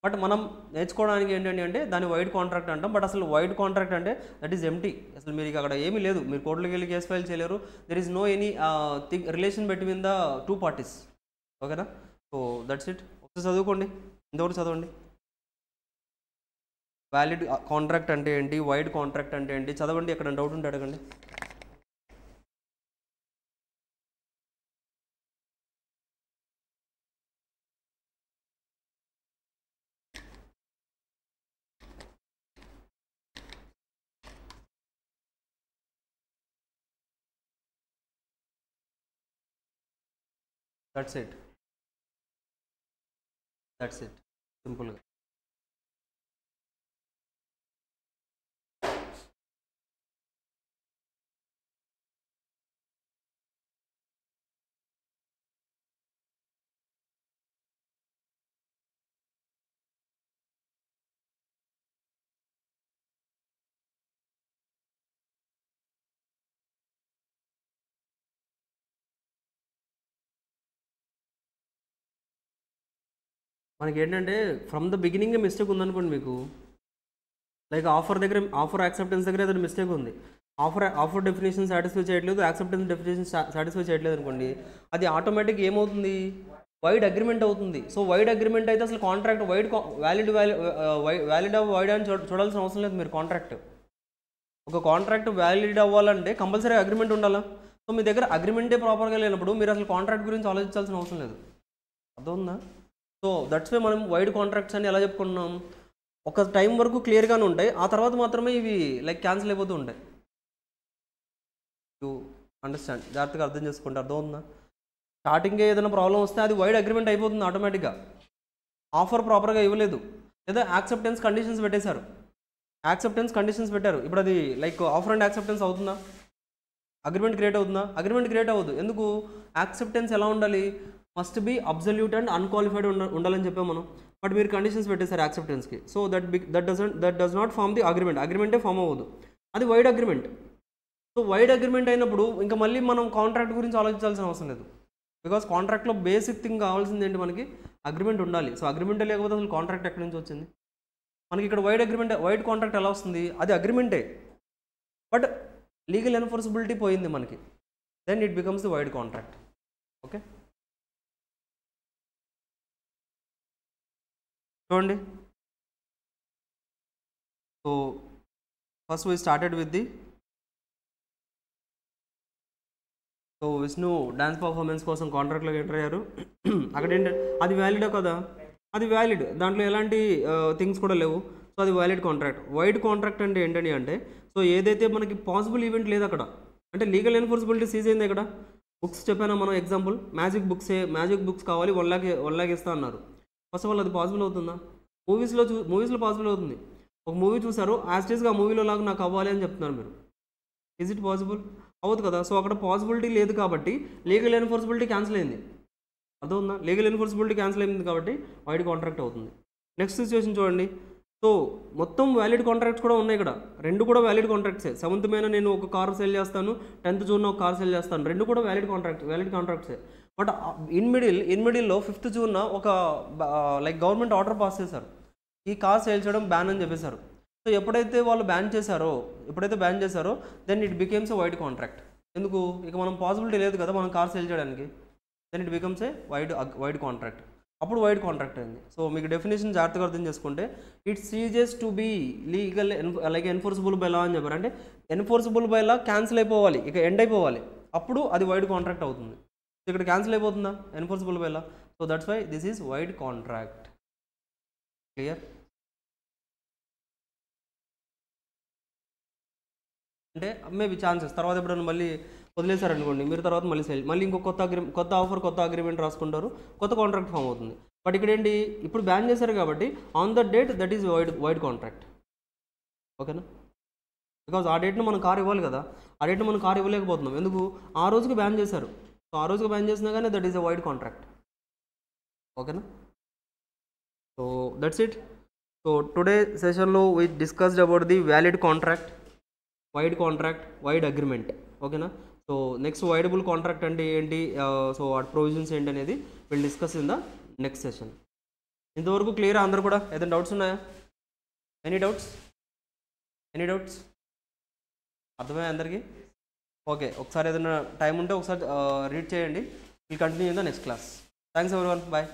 But మనం నేర్చుకోవడానికి ఏంటంటే అంటే దాన్ని వైడ్ కాంట్రాక్ట్ అంటాం. బట్ అసలు వైడ్ కాంట్రాక్ట్ అంటే దట్ ఈస్ ఎంటీ. అసలు మీరు అక్కడ ఏమీ లేదు, మీరు కోర్టులోకి వెళ్ళి కేసు ఫైల్ చేయలేరు. There is no any relation between the two parties. ఓకేనా? So that's it. ఒకసారి చదువుకోండి, ఇంతవరకు చదవండి. వ్యాలిడ్ కాంట్రాక్ట్ అంటే ఏంటి, వైడ్ కాంట్రాక్ట్ అంటే ఏంటి చదవండి. ఎక్కడ డౌట్ ఉంటే అడగండి. దట్స్ ఇట్ సింపుల్గా. మనకి ఏంటంటే ఫ్రమ్ ద బిగినింగ్ మిస్టేక్ ఉందనుకోండి మీకు, లైక్ ఆఫర్ యాక్సెప్టెన్స్ దగ్గర ఏదైనా మిస్టేక్ ఉంది, ఆఫర్ డెఫినేషన్ సాటిస్ఫై చేయట్లేదు, యాక్సెప్టెన్స్ డెఫినేషన్ సాటిస్ఫై చేయట్లేదు అనుకోండి, అది ఆటోమేటిక్ ఏమవుతుంది, వైడ్ అగ్రిమెంట్ అవుతుంది. సో వైడ్ అగ్రిమెంట్ అయితే అసలు కాంట్రాక్ట్ వ్యాలిడ్ వైడ్ అని చూడాల్సిన అవసరం లేదు మీరు. ఒక కాంట్రాక్ట్ వ్యాలిడ్ అవ్వాలంటే కంపల్సరీ అగ్రిమెంట్ ఉండాలా. సో మీ దగ్గర అగ్రిమెంటే ప్రాపర్గా లేనప్పుడు మీరు అసలు కాంట్రాక్ట్ గురించి ఆలోచించాల్సిన అవసరం లేదు. అర్థమవుతుందా? సో దట్స్ వే మనం వైడ్ కాంట్రాక్ట్స్ అని ఎలా చెప్పుకున్నాం, ఒక టైం వరకు క్లియర్గానే ఉంటాయి, ఆ తర్వాత మాత్రమే ఇవి లైక్ క్యాన్సిల్ అయిపోతూ ఉంటాయి. యూ అండర్స్టాండ్, జాగ్రత్తగా అర్థం చేసుకుంటే అర్థమవుతుందా? స్టార్టింగే ఏదైనా ప్రాబ్లం వస్తే అది వైడ్ అగ్రిమెంట్ అయిపోతుంది ఆటోమేటిక్గా. ఆఫర్ ప్రాపర్గా ఇవ్వలేదు, లేదా యాక్సెప్టెన్స్ కండిషన్స్ పెట్టేశారు, ఇప్పుడు అది లైక్ ఆఫర్ అండ్ యాక్సెప్టెన్స్ అవుతుందా, అగ్రిమెంట్ క్రియేట్ అవుతుందా? అగ్రిమెంట్ క్రియేట్ అవ్వదు. ఎందుకు? యాక్సెప్టెన్స్ ఎలా ఉండాలి, must be absolute and unqualified ఉండాలని చెప్పాం మనం. బట్ మీరు కండిషన్స్ పెట్టేశారు యాక్సెప్టెన్స్కి. So that does not form the అగ్రిమెంటే ఫామ్ అవ్వదు, అది void agreement. So void agreement అయినప్పుడు ఇంకా మళ్ళీ మనం కాంట్రాక్ట్ గురించి ఆలోచించాల్సిన అవసరం లేదు. బికాస్ కాంట్రాక్ట్లో బేసిక్ థింగ్ కావాల్సింది ఏంటి, మనకి అగ్రిమెంట్ ఉండాలి. సో అగ్రిమెంటే లేకపోతే అసలు కాంట్రాక్ట్ ఎక్కడి నుంచి వచ్చింది మనకి? ఇక్కడ వైడ్ కాంట్రాక్ట్ ఎలా వస్తుంది, అది అగ్రిమెంటే, బట్ లీగల్ ఎన్ఫోర్సబిలిటీ పోయింది మనకి, then it becomes the void contract. Okay, చూడండి. So first we started with the so Vishnu dance performance కోసం కాంట్రాక్ట్లోకి ఎంటర్ అయ్యారు. అక్కడ ఏంటంటే అది వ్యాలిడా కదా, అది వ్యాలిడ్, దాంట్లో ఎలాంటి థింగ్స్ కూడా లేవు. సో అది వ్యాలిడ్ కాంట్రాక్ట్. వైడ్ కాంట్రాక్ట్ అంటే ఏంటండి అంటే, సో ఏదైతే మనకి పాసిబుల్ ఈవెంట్ లేదు అక్కడ, అంటే లీగల్ ఎన్ఫోర్సబిలిటీ సీజ్ అయింది ఇక్కడ. బుక్స్ చెప్పాను మనం ఎగ్జాంపుల్, మ్యాజిక్ బుక్స్ కావాలి 1 lakh ఇస్తా అన్నారు. ఫస్ట్ ఆఫ్ ఆల్ అది పాసిబుల్ అవుతుందా? మూవీస్లో పాసిబుల్ అవుతుంది. ఒక మూవీ చూసారు, యాస్టీస్గా ఆ మూవీలో లాగా నాకు అవ్వాలి అని చెప్తున్నారు మీరు. Is it possible? అవ్వదు కదా. సో అక్కడ పాసిబిలిటీ లేదు కాబట్టి లీగల్ ఎన్ఫోర్సబిలిటీ క్యాన్సిల్ అయింది. అర్థవుందా? లీగల్ ఎన్ఫోర్సబిలిటీ క్యాన్సిల్ అయింది కాబట్టి వైడ్ కాంట్రాక్ట్ అవుతుంది. నెక్స్ట్ సిచ్యువేషన్ చూడండి. సో మొత్తం వ్యాలిడ్ కాంట్రాక్ట్స్ కూడా ఉన్నాయి ఇక్కడ, రెండు కూడా వ్యాలిడ్ కాంట్రాక్ట్సే. 7th May నేను ఒక కార్ సెల్ చేస్తాను, 10th June ఒక కార్ సెల్ చేస్తాను, రెండు కూడా వ్యాలిడ్ కాంట్రాక్ట్సే. బట్ ఇన్ మిడిల్లో 5th June ఒక లైక్ గవర్నమెంట్ ఆర్డర్ పాస్ చేశారు, ఈ కార్ సేల్ చేయడం బ్యాన్ అని చెప్పేశారు. సో ఎప్పుడైతే బ్యాన్ చేశారో then it becomes a void contract. ఎందుకు? ఇక మనం పాసిబిలిటీ లేదు కదా మనం కార్ సేల్ చేయడానికి, then it becomes a void contract. అప్పుడు వైడ్ కాంట్రాక్ట్ అయింది. సో మీకు డెఫినేషన్ జాగ్రత్తగా అర్థం చేసుకుంటే, it ceases to be legal like enforceable by law అని చెప్పారు. అంటే ఎన్ఫోర్సబుల్ బై లా క్యాన్సిల్ అయిపోవాలి, ఇక ఎండ్ అయిపోవాలి, అప్పుడు అది వైడ్ కాంట్రాక్ట్ అవుతుంది. సో ఇక్కడ క్యాన్సిల్ అయిపోతుందా enforceable by law? So that's why this is void contract. Clear? అంటే మేబీ ఛాన్సెస్ తర్వాత ఎప్పుడైనా మళ్ళీ వదిలేశారనుకోండి మీరు, తర్వాత మళ్ళీ ఇంకో కొత్త ఆఫర్ కొత్త అగ్రిమెంట్ రాసుకుంటారు, కొత్త కాంట్రాక్ట్ ఫామ్ అవుతుంది. బట్ ఇక్కడ ఏంటి, ఇప్పుడు బ్యాన్ చేశారు కాబట్టి on the date that is void contract. ఓకేనా? బికాజ్ ఆ డేట్ను మనం కార్ ఇవ్వాలి కదా, ఆ డేట్ను మనం కార్ ఇవ్వలేకపోతున్నాం. ఎందుకు? ఆ రోజుకి బ్యాన్ చేశారు. సో ఆ రోజుకి బ్యాన్ చేసినా కానీ that is a void contract. ఓకేనా? So that's it. So today సెషన్లో we discussed about the valid contract, void agreement. ఓకేనా? సో నెక్స్ట్ వైడబుల్ కాంట్రాక్ట్ అంటే ఏంటి, సో వాటి ప్రొవిజన్స్ ఏంటి అనేది will discuss in the next session. ఇంతవరకు క్లియర్ అందరు కూడా? ఏదైనా డౌట్స్ ఉన్నాయా? Any doubts? అర్థమయ్యా అందరికీ? ఓకే, ఒకసారి ఏదైనా టైం ఉంటే ఒకసారి రీడ్ చేయండి. Will continue in the next class. Thanks everyone, bye.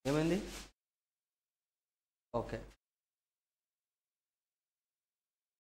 ఏమైంది? ఓకే.